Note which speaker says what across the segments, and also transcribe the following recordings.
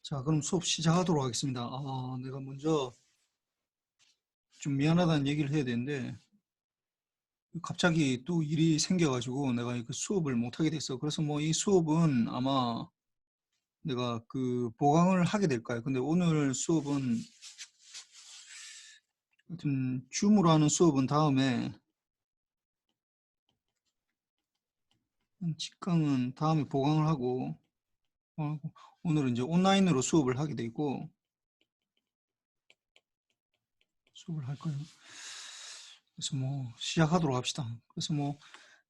Speaker 1: 자, 그럼 수업 시작하도록 하겠습니다. 내가 먼저 좀 미안하다는 얘기를 해야 되는데 갑자기 또 일이 생겨가지고 내가 그 수업을 못하게 됐어. 그래서 뭐 이 수업은 아마 내가 그 보강을 하게 될 거야. 근데 오늘 수업은 하여튼 줌으로 하는 수업은 다음에 직강은 다음에 보강을 하고 오늘은 이제 온라인으로 수업을 하게 되고 수업을 할 거예요. 그래서 뭐 시작하도록 합시다. 그래서 뭐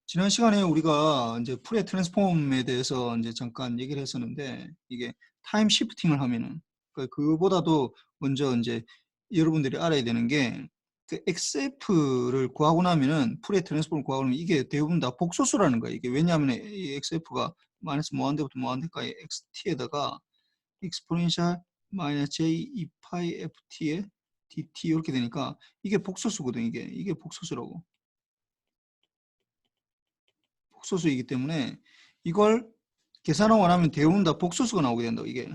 Speaker 1: 지난 시간에 우리가 이제 프레 트랜스폼에 대해서 이제 잠깐 얘기를 했었는데 이게 타임 시프팅을 하면은 그거보다도 먼저 이제 여러분들이 알아야 되는 게 그 XF를 구하고 나면은 프레 트랜스폼을 구하고 나면 이게 대부분 다 복소수라는 거예요. 이게 왜냐하면 이 XF가 마이너스 무한대부터 무한대까지 XT에다가 익스포넨셜 마이너스 J 2 파이 FT에 DT 이렇게 되니까 이게 복소수거든. 이게 복소수라고. 복소수이기 때문에 이걸 계산을 원하면 대부분 다 복소수가 나오게 된다. 이게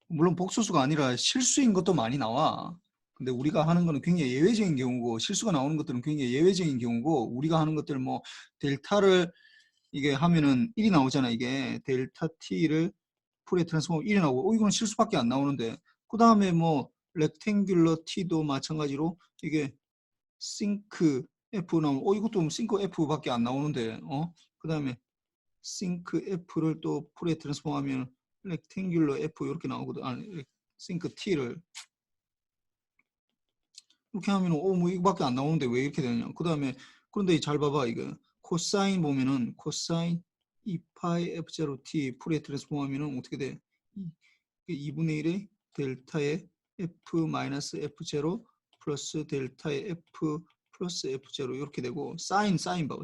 Speaker 1: 물론 복소수가 아니라 실수인 것도 많이 나와. 근데 우리가 하는 거는 굉장히 예외적인 경우고 실수가 나오는 것들은 굉장히 예외적인 경우고 우리가 하는 것들 뭐 델타를 이게 하면은 1이 나오잖아. 이게 델타 t를 풀의 트랜스폼 1이 나오고 이건 실수밖에 안 나오는데 그 다음에 뭐 렉탱귤러 t도 마찬가지로 이게 싱크 F 나오면 이것도 싱크 F밖에 안 나오는데 그 다음에 싱크 F를 또 풀에 트랜스폼 하면 렉탱귤러 F 이렇게 나오거든. 아니 싱크 T를 이렇게 하면 뭐 이거밖에 안 나오는데 왜 이렇게 되느냐. 그 다음에 그런데 잘 봐봐. 이거 코사인 보면은 코사인 2파이 F0T 풀에 트랜스폼 하면은 어떻게 돼? 2분의 1의 델타의 F-F0 플러스 델타의 F 플러스 F0 이렇게 되고 사인 봐봐.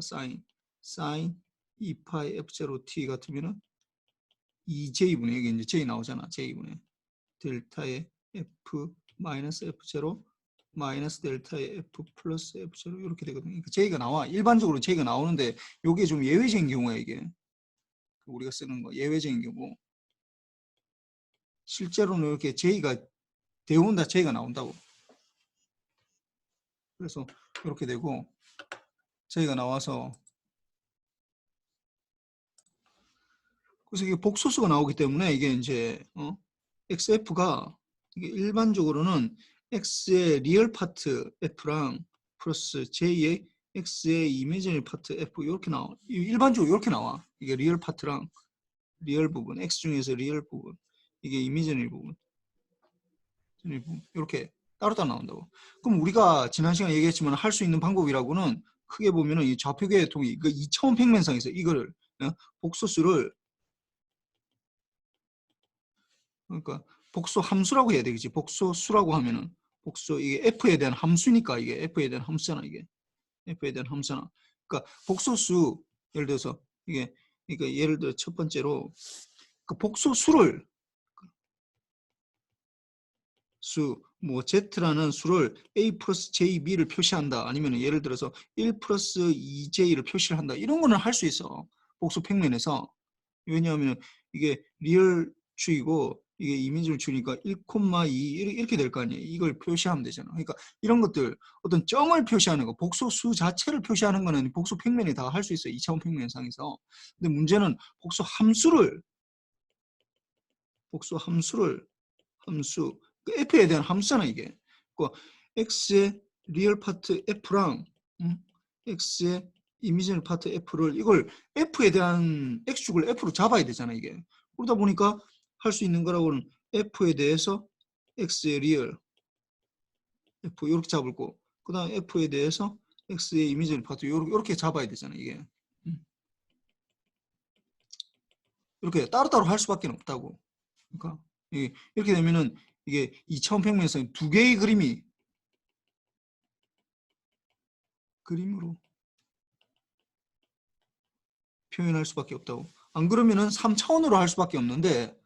Speaker 1: 사인 2파이 F0T 같으면은 2J분의 여기 이제 J 나오잖아. J분의 델타의 F 마이너스 F0 마이너스 델타의 F 플러스 F0 이렇게 되거든요. 그러니까 J가 나와. 일반적으로 J가 나오는데 이게 좀 예외적인 경우야. 이게 우리가 쓰는 거 예외적인 경우. 실제로는 이렇게 J가 대부분 다 J가 나온다고. 그래서 이렇게 되고 J가 나와서 그래서 이게 복소수가 나오기 때문에 이게 이제 XF가 이게 일반적으로는 X의 리얼 파트 F랑 플러스 J의 X의 이미지널 파트 F 이렇게 나와. 일반적으로 이렇게 나와. 이게 리얼 파트랑 리얼 부분, X 중에서 리얼 부분, 이게 이미지널 부분, 이렇게 따로따로 나온다고. 그럼 우리가 지난 시간에 얘기했지만 할 수 있는 방법이라고는 크게 보면은 이 좌표계의 통이 그 2차원 평면상에서 이거를 복소수를 그러니까 복소 함수라고 해야 되겠지. 복소수라고 하면은 복소 이게 f에 대한 함수니까 이게 f에 대한 함수잖아 이게 f에 대한 함수잖아. 그러니까 복소수 예를 들어서 이게 그러니까 예를 들어 첫 번째로 그 복소수를 뭐 z라는 수를 a 플러스 jb를 표시한다. 아니면 예를 들어서 1 플러스 2j를 표시를 한다. 이런 거는 할 수 있어. 복수 평면에서. 왜냐하면 이게 리얼 추이고 이게 이미지를 추니까 1,2 이렇게 될 거 아니에요. 이걸 표시하면 되잖아. 그러니까 이런 것들 어떤 점을 표시하는 거, 복소수 자체를 표시하는 거는 복수 평면이 다 할 수 있어요. 2차원 평면상에서. 근데 문제는 복수 함수 그 f에 대한 함수잖아 이게. 그 x의 리얼 파트 f랑 x의 이미지널 파트 f를 이걸 f에 대한 x축을 f로 잡아야 되잖아 이게. 그러다 보니까 할 수 있는 거라고는 f에 대해서 x의 리얼 f 이렇게 잡을 거, 그 다음 f에 대해서 x의 이미지널 파트 이렇게 잡아야 되잖아 이게. 이렇게 따로따로 할 수밖에 없다고. 그러니까 이렇게 되면은 이게 2차원 평면에서 두 개의 그림으로 표현할 수밖에 없다고. 안 그러면은 3차원으로 할 수밖에 없는데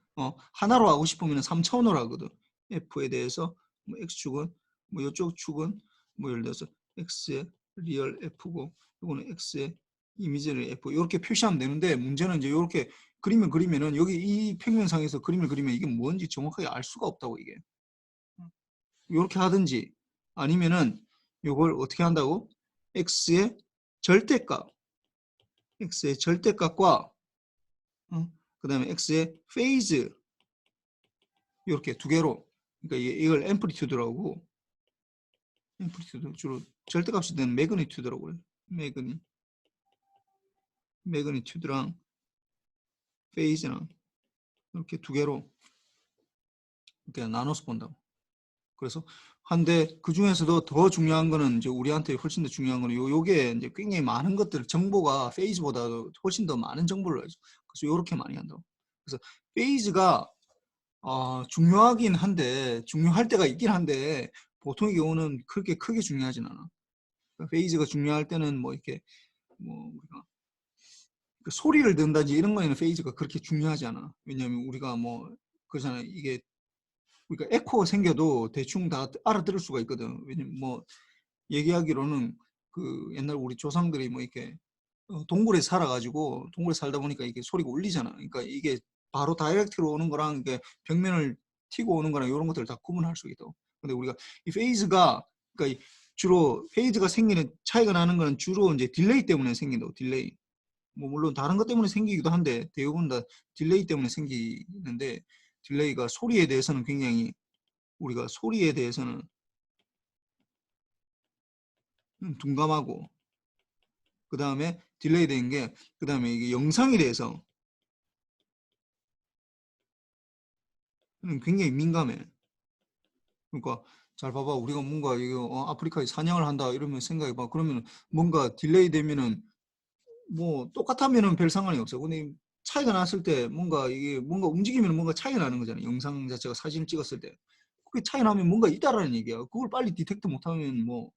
Speaker 1: 하나로 하고 싶으면 3차원으로 하거든. F에 대해서 뭐 X축은 뭐 이쪽 축은 뭐 예를 들어서 X의 리얼 F고 이거는 X의 이미지를 F 이렇게 표시하면 되는데 문제는 이제 이렇게 그림을 그리면은 여기 이 평면상에서 그림을 그리면 이게 뭔지 정확하게 알 수가 없다고 이게. 이렇게 하든지 아니면은 이걸 어떻게 한다고? x의 절대값, x의 절대값과 그 다음에 x의 페이즈 이렇게 두 개로 그러니까 이걸 앰플리튜드라고 앰플리튜드 주로 절대값이 되는 매그니튜드라고 해요. 매그니튜드랑 페이즈랑 이렇게 두 개로 이렇게 나눠서 본다고. 그래서 한데 그 중에서도 더 중요한 거는 이제 우리한테 훨씬 더 중요한 거는 요게 이제 굉장히 많은 것들 정보가 페이즈보다 훨씬 더 많은 정보를 해줘. 그래서 요렇게 많이 한다고. 그래서 페이즈가 중요하긴 한데 중요할 때가 있긴 한데 보통의 경우는 그렇게 크게 중요하진 않아. 그러니까 페이즈가 중요할 때는 뭐 이렇게 뭐 우리가 그 소리를 듣는다든지 이런 거에는 페이즈가 그렇게 중요하지 않아. 왜냐하면 우리가 뭐 그러잖아. 이게 우리가 에코가 생겨도 대충 다 알아들을 수가 있거든. 왜냐면 뭐 얘기하기로는 그 옛날 우리 조상들이 뭐 이렇게 동굴에 살아가지고 동굴에 살다 보니까 이게 소리가 울리잖아. 그러니까 이게 바로 다이렉트로 오는 거랑 이게 벽면을 튀고 오는 거랑 이런 것들을 다 구분할 수 있다고. 근데 우리가 이 페이즈가 그러니까 주로 페이즈가 생기는 차이가 나는 거는 주로 이제 딜레이 때문에 생긴다고. 딜레이. 뭐 물론 다른 것 때문에 생기기도 한데 대부분 다 딜레이 때문에 생기는데 딜레이가 소리에 대해서는 굉장히 우리가 소리에 대해서는 둔감하고 그 다음에 딜레이 된 게 그 다음에 이게 영상에 대해서 굉장히 민감해. 그러니까 잘 봐봐. 우리가 뭔가 이거 아프리카에 사냥을 한다 이러면 생각해봐. 그러면 뭔가 딜레이 되면은 뭐 똑같으면은 별 상관이 없어. 근데 차이가 났을 때 뭔가 이게 뭔가 움직이면 뭔가 차이가 나는 거잖아. 영상 자체가 사진을 찍었을 때. 그게 차이 나면 뭔가 있다라는 얘기야. 그걸 빨리 디텍트 못하면 뭐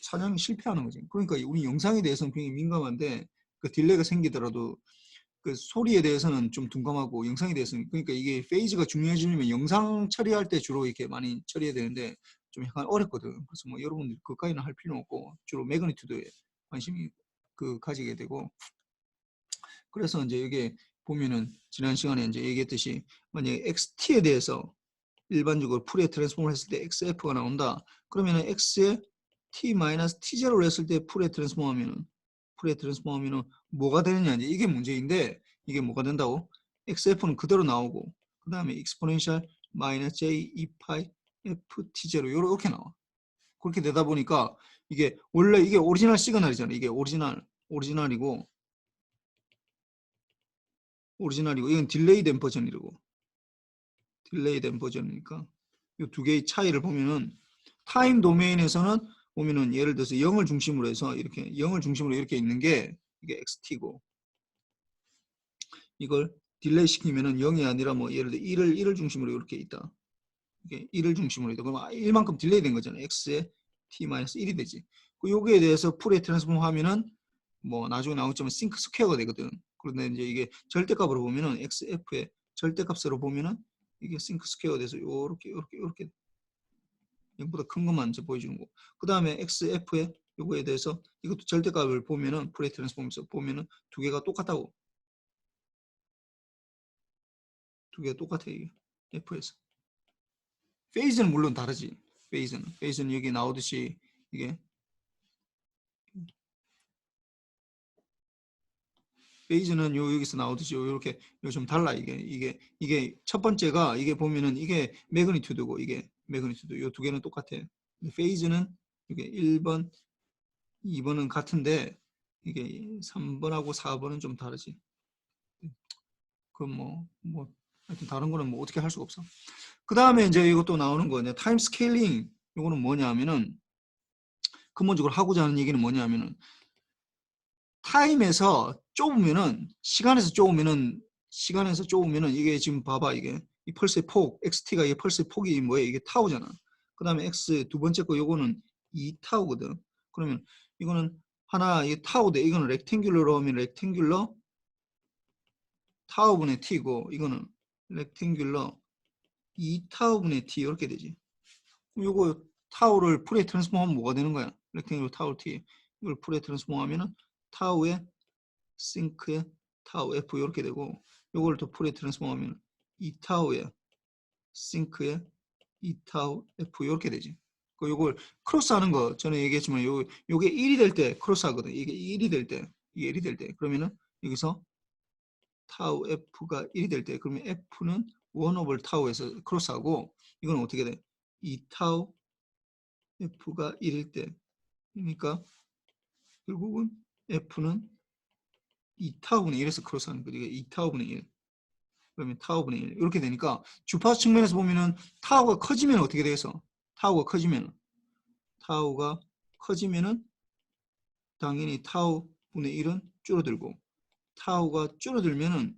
Speaker 1: 사냥이 실패하는 거지. 그러니까 우리 영상에 대해서는 굉장히 민감한데 그 딜레이가 생기더라도 그 소리에 대해서는 좀 둔감하고 영상에 대해서는 그러니까 이게 페이지가 중요해지려면 영상 처리할 때 주로 이렇게 많이 처리해야 되는데 좀 약간 어렵거든. 그래서 뭐 여러분들 그까지는 할 필요는 없고 주로 매그니튜드에 관심이 가지게 되고 그래서 이제 여기 보면은 지난 시간에 이제 얘기했듯이 만약에 XT에 대해서 일반적으로 풀에 트랜스폼을 했을 때 XF가 나온다. 그러면은 X에 T-T0를 했을 때 풀에 트랜스폼 하면은 뭐가 되느냐 이제 이게 문제인데 이게 뭐가 된다고? XF는 그대로 나오고 그 다음에 exponential 마이너스 J 2파이 FT0 이렇게 나와. 그렇게 되다 보니까 이게 원래 이게 오리지널 시그널이잖아. 이게 오리지널이고 이건 딜레이 된 버전이라고. 딜레이 된 버전이니까 이 두 개의 차이를 보면은 타임 도메인에서는 보면은 예를 들어서 0을 중심으로 해서 이렇게 0을 중심으로 이렇게 있는 게 이게 XT고 이걸 딜레이 시키면은 0이 아니라 뭐 예를 들어 1을 중심으로 이렇게 있다. 이게 1을 중심으로 있다. 그럼 1만큼 딜레이 된 거잖아. X에 T-1이 되지. 그 요거에 대해서 풀에 트랜스폼 하면은 뭐 나중에 나오겠지만 싱크 스퀘어가 되거든. 그런데 이제 이게 절대값으로 보면은 XF의 절대값으로 보면은 이게 싱크 스퀘어가 돼서 요렇게 0보다 큰 것만 이제 보여주는 거. 그 다음에 XF의 요거에 대해서 이것도 절대값을 보면은 풀에 트랜스폼에서 보면은 두 개가 똑같다고. 두 개가 똑같아 이게 F에서. 페이즈는 물론 다르지. 페이즈는 여기 나오듯이 이게 페이즈는 여기서 나오듯이 이렇게 좀 달라 이게 첫 번째가 이게 보면은 이게 매그니튜드고 이게 매그니튜드 요 두 개는 똑같아. 페이즈는 이게 1번, 2번은 같은데 이게 3번하고 4번은 좀 다르지. 그럼 뭐 하여튼 다른 거는 뭐 어떻게 할 수가 없어. 그 다음에 이제 이것도 나오는 거냐 타임 스케일링 이거는 뭐냐면은 근본적으로 하고자 하는 얘기는 뭐냐면은 타임에서 좁으면은 시간에서 좁으면은 이게 지금 봐봐 이게 이 펄스의 폭 XT가 이게 펄스의 폭이 뭐예요 이게 타우잖아. 그 다음에 X 두 번째 거 요거는 2타우거든. 그러면 이거는 하나 이게 타우대 이거는 렉탱귤러로 하면 렉탱귤러 타우분의 T고 이거는 렉탱귤러 2타우분의 T 이렇게 되지. 그럼 요거 타우를 풀에 트랜스폼하면 뭐가 되는 거야? 렉탱귤러 타우 T 이걸 풀에 트랜스폼하면은 타우의 싱크의 타우 F 이렇게 되고 요걸 또 풀에 트랜스폼하면 2타우에 싱크에 2타우 F 이렇게 되지. 요걸 크로스하는 거 전에 얘기했지만 요게 1이 될 때 크로스하거든. 이게 1이 될 때, 이게 1이 될 때 그러면은 여기서 타우 F가 1이 될 때 그러면 F는 1 오버 타우에서 크로스하고 이건 어떻게 돼? 2타우 F가 1일 때 그러니까 결국은 F는 2타우분의 1에서 크로스하는 거지. 이게 2타우분의 1 그러면 타우분의 1 이렇게 되니까 주파수 측면에서 보면은 타우가 커지면 어떻게 되겠어? 타우가 커지면은 당연히 타우분의 1은 줄어들고 타우가 줄어들면은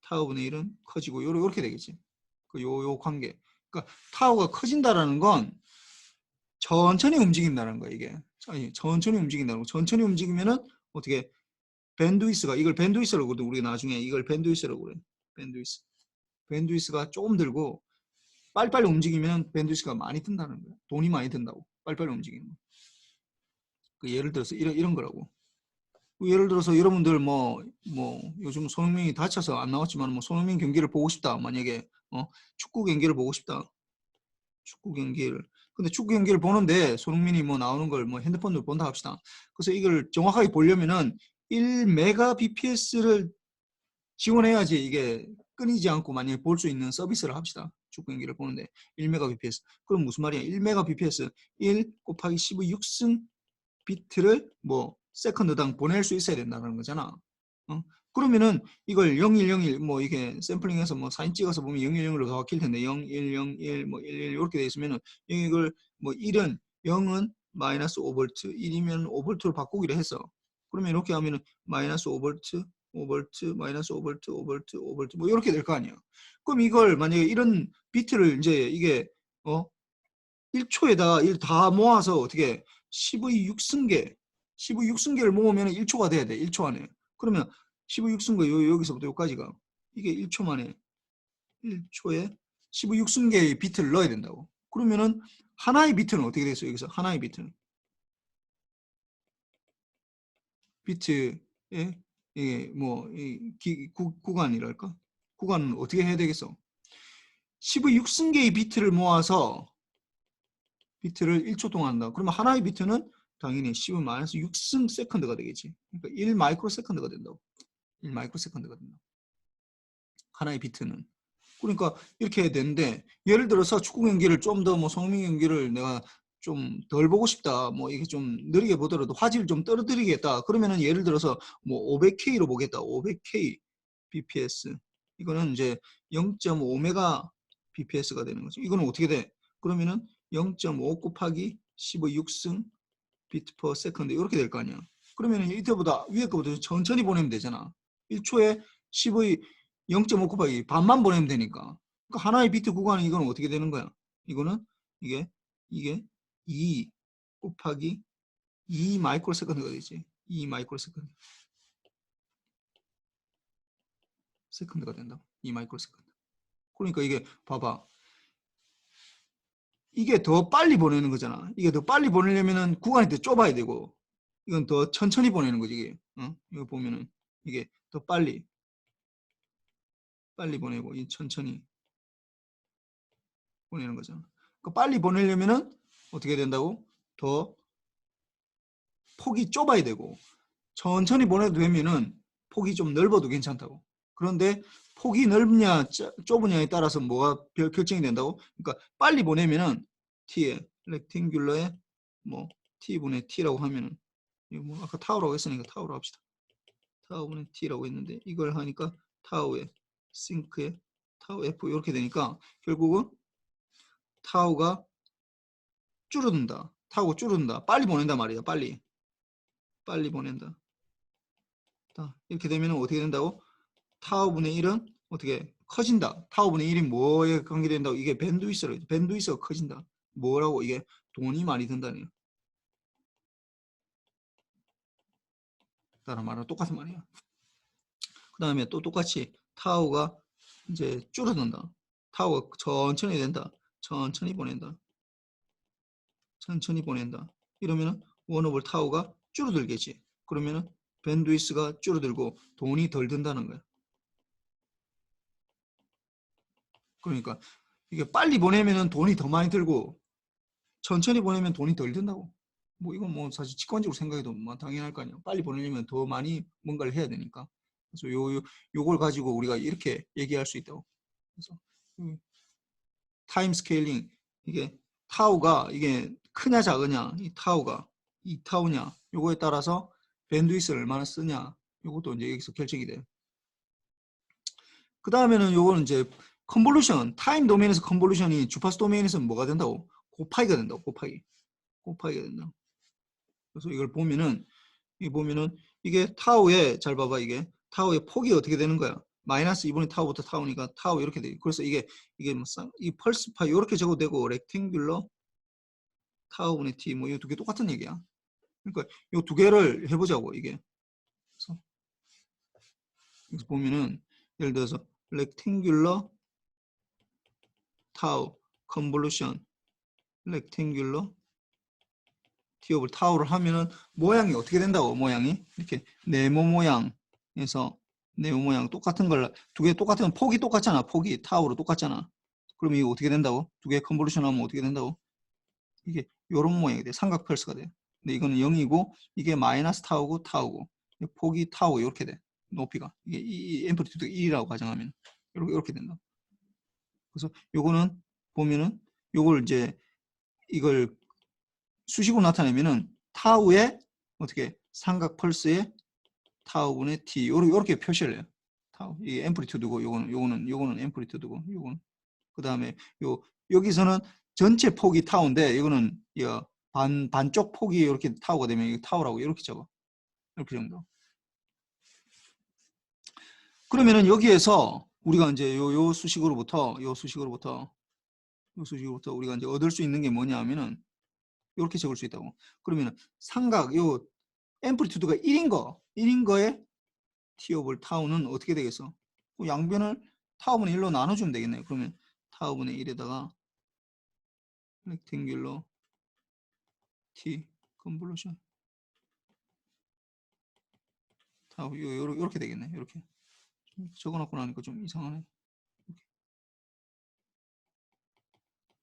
Speaker 1: 타우분의 1은 커지고 요렇게 되겠지. 요 관계. 그러니까 타우가 커진다라는 건 천천히 움직인다는 거야, 이게. 아니, 천천히 움직인다는 거. 천천히 움직이면은 어떻게 밴드위스가 이걸 밴드위스라고 그러거든. 우리가 나중에 이걸 밴드위스라고 그래. 밴드위스. 밴드위스가 조금 들고 빨리빨리 움직이면 밴드위스가 많이 든다는 거야. 돈이 많이 든다고. 빨리빨리 움직이는 거. 예를 들어서 이런 거라고. 예를 들어서 여러분들 요즘 손흥민이 다쳐서 안 나왔지만 뭐 손흥민 경기를 보고 싶다. 만약에 축구 경기를 보고 싶다. 축구 경기를. 근데 축구 경기를 보는데 손흥민이 뭐 나오는 걸 뭐 핸드폰으로 본다 합시다. 그래서 이걸 정확하게 보려면은 1Mbps를 지원해야지 이게 끊이지 않고 만약에 볼 수 있는 서비스를 합시다. 축구 경기를 보는데 1Mbps. 그럼 무슨 말이야? 1Mbps 1 곱하기 10의 6승 비트를 뭐 세컨드당 보낼 수 있어야 된다는 거잖아. 그러면은 이걸 0101 뭐 이게 샘플링해서 뭐 사진 찍어서 보면 0101로 더 바뀔 텐데 0101 뭐 11 이렇게 돼 있으면은 이걸 뭐 1은 0은 마이너스 5V 1이면 5V로 바꾸기로 했어. 그러면 이렇게 하면은 마이너스 5V 5V 마이너스 5V 5V 5V 뭐 이렇게 될 거 아니야. 그럼 이걸 만약에 이런 비트를 이제 이게 1초에다 다 모아서 어떻게 10의 6승계 10의 6승계를 모으면 1초가 돼야 돼. 1초 안에. 그러면 10의 6승계 여기서부터 여기까지가 이게 1초 만에 1초에 10의 6승계의 비트를 넣어야 된다고. 그러면은 하나의 비트는 어떻게 되겠어요? 여기서 하나의 비트는 비트의 구간이랄까? 구간은 어떻게 해야 되겠어? 10의 6승계의 비트를 모아서 비트를 1초 동안 한다. 그러면 하나의 비트는 당연히 10은 마이너스 6승 세컨드가 되겠지. 그러니까 1 마이크로 세컨드가 된다고. 1 마이크로 세컨드가 된다. 하나의 비트는. 그러니까 이렇게 해야 되는데 예를 들어서 축구 경기를 좀 더 뭐 손흥민 경기를 내가 좀 덜 보고 싶다. 뭐 이게 좀 느리게 보더라도 화질을 좀 떨어뜨리겠다. 그러면은 예를 들어서 뭐 500K로 보겠다. 500K bps. 이거는 이제 0.5메가 bps가 되는 거죠. 이거는 어떻게 돼? 그러면은 0.5 곱하기 15 6승 비트 퍼 세컨드 이렇게 될 거 아니야. 그러면 이때보다 위에 거보다 천천히 보내면 되잖아. 1초에 10의 0.5 곱하기 반만 보내면 되니까. 그러니까 하나의 비트 구간은 이건 어떻게 되는 거야? 이거는 이게 2 곱하기 2 마이크로 세컨드가 되지. 2 마이크로 세컨드가 된다. 2 마이크로 세컨드. 그러니까 이게 봐봐. 이게 더 빨리 보내는 거잖아. 이게 더 빨리 보내려면은 구간이 더 좁아야 되고 이건 더 천천히 보내는 거지 이게. 이거 보면은 이게 더 빨리 보내고 이 천천히 보내는 거잖아. 그러니까 빨리 보내려면은 어떻게 된다고? 더 폭이 좁아야 되고 천천히 보내도 되면은 폭이 좀 넓어도 괜찮다고. 그런데 폭이 넓냐 좁으냐에 따라서 뭐가 결정이 된다고? 그러니까 빨리 보내면은 t에 렉탱귤러에 뭐 t분의 t라고 하면은 뭐 아까 타우라고 했으니까 타우로 합시다. 타우분의 t라고 했는데 이걸 하니까 타우에 싱크에 타우 f 이렇게 되니까 결국은 타우가 줄어든다. 타우가 줄어든다. 빨리 보낸다 말이야. 빨리 보낸다. 이렇게 되면 어떻게 된다고? 타우분의 1은 어떻게 커진다. 타우분의 1이 뭐에 관계된다고? 이게 밴드위스로 밴드위스가 커진다. 뭐라고? 이게 돈이 많이 든다네요. 다른 말은 똑같은 말이야. 그 다음에 또 똑같이 타우가 이제 줄어든다. 타우가 천천히 된다. 천천히 보낸다. 천천히 보낸다. 이러면은 원오버 타우가 줄어들겠지. 그러면은 밴드위스가 줄어들고 돈이 덜 든다는 거야. 그러니까 이게 빨리 보내면은 돈이 더 많이 들고 천천히 보내면 돈이 덜 든다고. 뭐 이건 뭐 사실 직관적으로 생각해도 뭐 당연할 거 아니야. 빨리 보내려면 더 많이 뭔가를 해야 되니까. 그래서 요걸 가지고 우리가 이렇게 얘기할 수 있다고. 그래서 타임 스케일링 이게 타우가 이게 크냐 작으냐 이 타우가 이 타우냐 요거에 따라서 밴드위스를 얼마나 쓰냐 요것도 이제 여기서 결정이 돼요. 그 다음에는 요거는 이제 컨볼루션 타임 도메인에서 컨볼루션이 주파수 도메인에서는 뭐가 된다고 곱하기가 된다고 곱하기가 된다. 그래서 이걸 보면은 이게 타우에 잘 봐봐 이게 타우의 폭이 어떻게 되는 거야? 마이너스 2분의 타우부터 타우니까 타우 이렇게 돼. 그래서 이게 이 펄스파 이렇게 적어되고 렉탱귤러 타우분의 t 뭐 이 두 개 똑같은 얘기야. 그러니까 이 두 개를 해보자고 이게. 그래서 여기서 보면은 예를 들어서 렉탱귤러 타우 컨볼루션 렉탱귤러 t 오브 타우를 하면은 모양이 어떻게 된다고 모양이 이렇게 네모 모양에서 네모 모양 똑같은 걸 두 개 똑같은 폭이 똑같잖아. 폭이 타우로 똑같잖아. 그럼 이거 어떻게 된다고? 두 개 컨볼루션 하면 어떻게 된다고? 이게 요런 모양이 돼. 삼각 펄스가 돼. 근데 이거는 0이고 이게 마이너스 타우고 타우고 폭이 타우 이렇게 돼. 높이가 이게 이 앰플리튜드가 1이라고 가정하면 이렇게 된다. 그래서 요거는 보면은 요걸 이제 이걸 수식으로 나타내면은 타우의 어떻게 삼각 펄스의 타우분의 t 요렇게 표시를 해요. 타우 이 앰플리튜드고 요거는 앰플리튜드고 요거는 그다음에 여기서는 전체 폭이 타우인데 이거는 반쪽 폭이 이렇게 타우가 되면 이거 타우라고 이렇게 적어. 이렇게 정도. 그러면은 여기에서 우리가 이제 요 수식으로부터 우리가 이제 얻을 수 있는 게 뭐냐 하면은 이렇게 적을 수 있다고. 그러면은 삼각 앰플리튜드가 1인 거에 t 오브 타우는 어떻게 되겠어? 양변을 타우분의 1로 나눠주면 되겠네요. 그러면 타우분의 1에다가 렉탱귤러 t 컨볼루션 타우 요렇게 되겠네. 이렇게 적어놓고 나니까 좀 이상하네.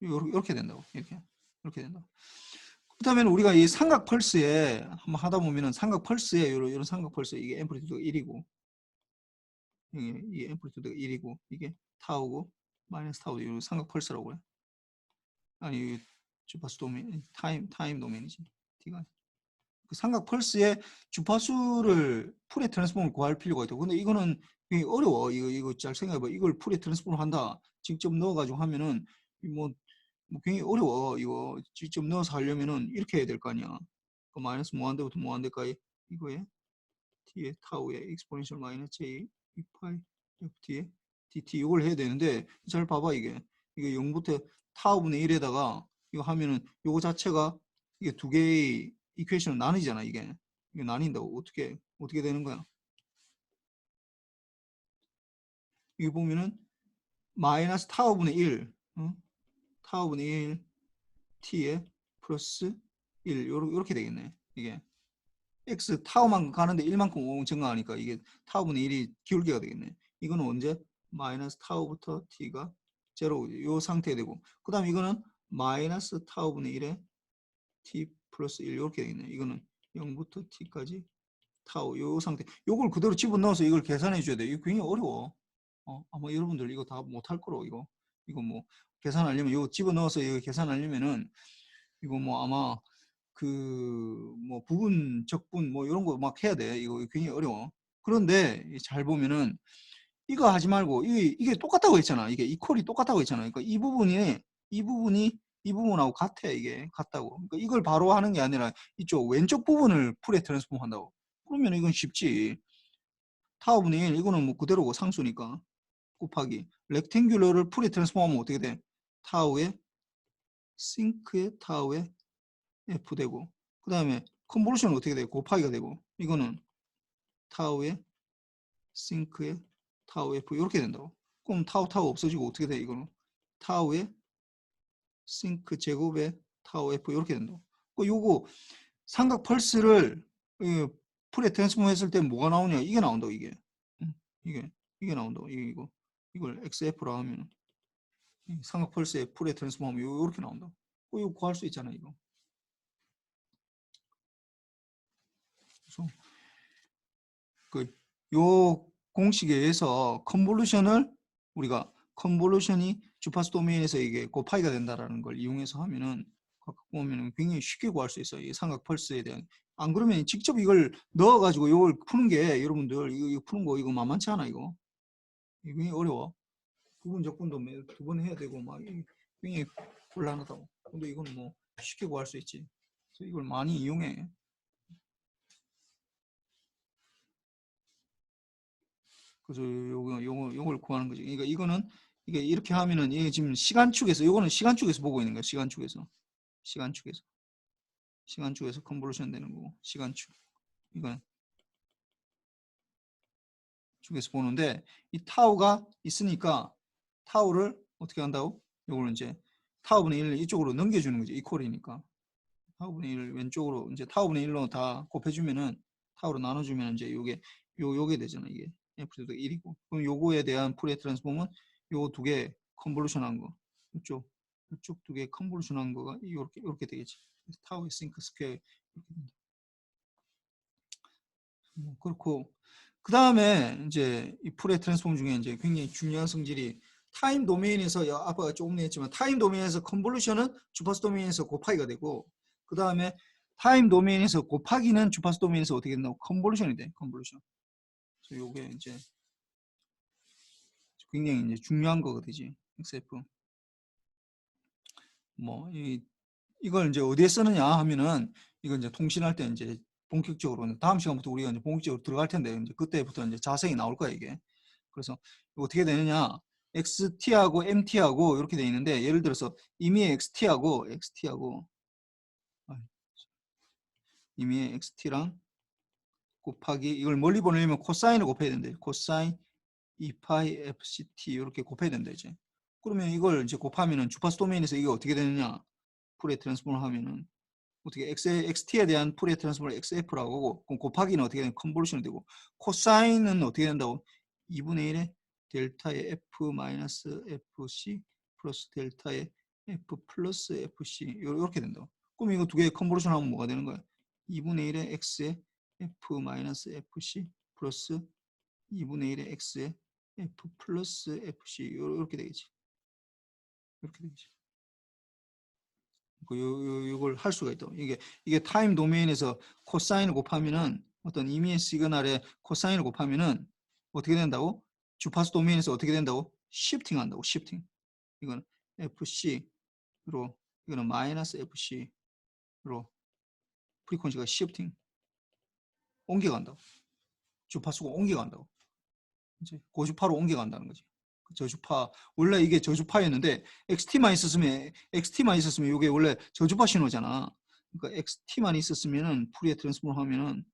Speaker 1: 이렇게 된다고. 이렇게 된다. 그렇다면 우리가 이 삼각 펄스에 한번 하다 보면은 삼각 펄스에 이런 삼각 펄스 이게 앰플리튜드가 1이고 이 앰플리튜드가 1이고 이게 타우고 마이너스 타우 이 삼각 펄스라고 해. 아니 주파수 도메인 타임 도메인이지. T가 그 삼각 펄스의 주파수를 풀의 트랜스폼을 구할 필요가 있다고. 근데 이거는 굉장히 어려워. 이거 잘 생각해봐. 이걸 풀의 트랜스폼을 한다. 직접 넣어가지고 하면은 뭐 굉장히 어려워. 이거 직접 넣어서 하려면은 이렇게 해야 될 거 아니야. 그 마이너스 무한대부터 무한대까지 이거에 t의 타우의 exponential 마이너스 j 2파이 ft의 dt 이걸 해야 되는데 잘 봐봐 이게 0부터 타우분의 1에다가 이거 하면은 이거 자체가 이게 두 개의 이퀘이션을 나누잖아 이게 나뉜다고 어떻게 되는 거야? 이거 보면은 마이너스 타우분의 1 타우분의 1 t에 플러스 1 요렇게 되겠네 이게 x 타우만 가는데 1만큼 증가하니까 이게 타우분의 1이 기울기가 되겠네. 이거는 언제? 마이너스 타우부터 t가 제로 요 상태 되고 그 다음에 이거는 마이너스 타우분의 1에 t 플러스 1 이렇게 되겠네. 이거는 0부터 t까지 타우 요 상태. 요걸 그대로 집어넣어서 이걸 계산해 줘야 돼. 이거 굉장히 어려워. 아마 여러분들 이거 다 못할 거로 이거 뭐 계산하려면 이거 집어넣어서 이거 계산하려면은 이거 뭐 아마 그 뭐 부분 적분 뭐 이런 거 막 해야 돼. 이거 굉장히 어려워. 그런데 잘 보면은 이거 하지 말고 이게 똑같다고 했잖아. 이게 이퀄이 똑같다고 했잖아. 그러니까 이 부분하고 같아. 이게 같다고. 그러니까 이걸 바로 하는 게 아니라 이쪽 왼쪽 부분을 풀에 트랜스폼 한다고. 그러면 이건 쉽지. 타워분의 1 이거는 뭐 그대로고 상수니까 곱하기 렉탱귤러를 풀에 트랜스폼하면 어떻게 돼? 타우의 싱크의 타우의 F 되고 그 다음에 컨볼루션은 어떻게 되고 곱하기가 되고 이거는 타우의 싱크의 타우 F 이렇게 된다고. 그럼 타우 없어지고 어떻게 돼 이거는 타우의 싱크 제곱의 타우 F 이렇게 된다고. 요거 삼각 펄스를 풀에 트랜스폼 했을 때 뭐가 나오냐? 이게 나온다고 이게. 이게 나온다고 이걸 XF로 하면 삼각 펄스의 풀에 트랜스폼 하면 이렇게 나온다고. 이거 구할 수 있잖아 이거. 그래서 요 공식에 의해서 컨볼루션을 우리가 컨볼루션이 주파수 도메인에서 이게 곱하기가 된다라는 걸 이용해서 하면은 보면 굉장히 쉽게 구할 수 있어요. 이 삼각 펄스에 대한. 안 그러면 직접 이걸 넣어가지고 이걸 푸는 게 여러분들 이거 푸는 거 이거 만만치 않아 이거. 이거 굉장히 어려워. 부분 적분도 두 번 해야 되고 막 굉장히 곤란하다고. 근데 이건 뭐 쉽게 구할 수 있지. 그래서 이걸 많이 이용해. 그래서 요걸 구하는 거지. 그러니까 이거는 이게 이렇게 하면은 이게 지금 시간축에서 요거는 시간축에서 보고 있는 거야. 시간축에서 컨볼루션 되는 거고 시간축. 이건 축에서 보는데 이 타우가 있으니까 타우를 어떻게 한다고? 요거는 이제 타우분의 1을 이쪽으로 넘겨주는 거지. 이퀄이니까. 타우분의 1을 왼쪽으로 이제 타우분의 1로 다 곱해주면은 타우로 나눠주면 이제 요게 되잖아. 이게 F도 1이고. 그럼 요거에 대한 풀의 트랜스폼은 요 두 개 컨볼루션 한 거. 이쪽 두 개 컨볼루션 한 거가 이렇게 되겠지. 타우의 싱크 스퀘어 이렇게 된다. 그렇고 그 다음에 이제 이 풀의 트랜스폼 중에 이제 굉장히 중요한 성질이 타임 도메인에서 아빠가 조금 했지만 타임 도메인에서 컨볼루션은 주파수 도메인에서 곱하기가 되고 그 다음에 타임 도메인에서 곱하기는 주파수 도메인에서 어떻게 된다고 컨볼루션이 돼. 컨볼루션. 그래서 요게 이제 굉장히 이제 중요한 거거든요. XF. 뭐 이걸 이제 어디에 쓰느냐 하면은 이건 이제 통신할 때 이제 본격적으로 다음 시간부터 우리가 이제 본격적으로 들어갈 텐데 이제 그때부터 이제 자세히 나올 거야 이게. 그래서 어떻게 되느냐? XT하고 MT하고 이렇게 돼 있는데 예를 들어서 임의의 XT하고 임의의 XT랑 곱하기 이걸 멀리 보내려면 코사인을 곱해야 된대. 코사인 2파이 FCT 이렇게 곱해야 된다 이제. 그러면 이걸 이제 곱하면은 주파수 도메인에서 이게 어떻게 되느냐? 풀의 트랜스폼을 하면은 어떻게 XT에 대한 풀의 트랜스폼을 XF라고 하고 그럼 곱하기는 어떻게 되는 컨볼루션이 되고 코사인은 어떻게 된다고 2분의 1의 델타의 F 마이너스 FC 플러스 델타의 F 플러스 FC 이렇게 된다고. 그럼 이거 두 개 컨볼루션 하면 뭐가 되는 거야? 2분의 1의 X의 F 마이너스 FC 플러스 2분의 1의 X의 F 플러스 FC 이렇게 되겠지. 이렇게 되겠지. 이걸 할 수가 있다. 이게 타임 도메인에서 코사인을 곱하면은 어떤 임의의 시그널에 코사인을 곱하면은 어떻게 된다고? 주파수 도메인에서 어떻게 된다고? 시프팅 한다고. 시프팅. 이거는 FC로 이거는 마이너스 FC로 프리퀀시가 시프팅 옮겨간다고. 주파수가 옮겨간다고. 이제 고주파로 옮겨간다는 거지. 저주파 원래 이게 저주파였는데 XT만 있었으면 이게 원래 저주파 신호잖아. 그러니까 XT만 있었으면은 풀의 트랜스폼 하면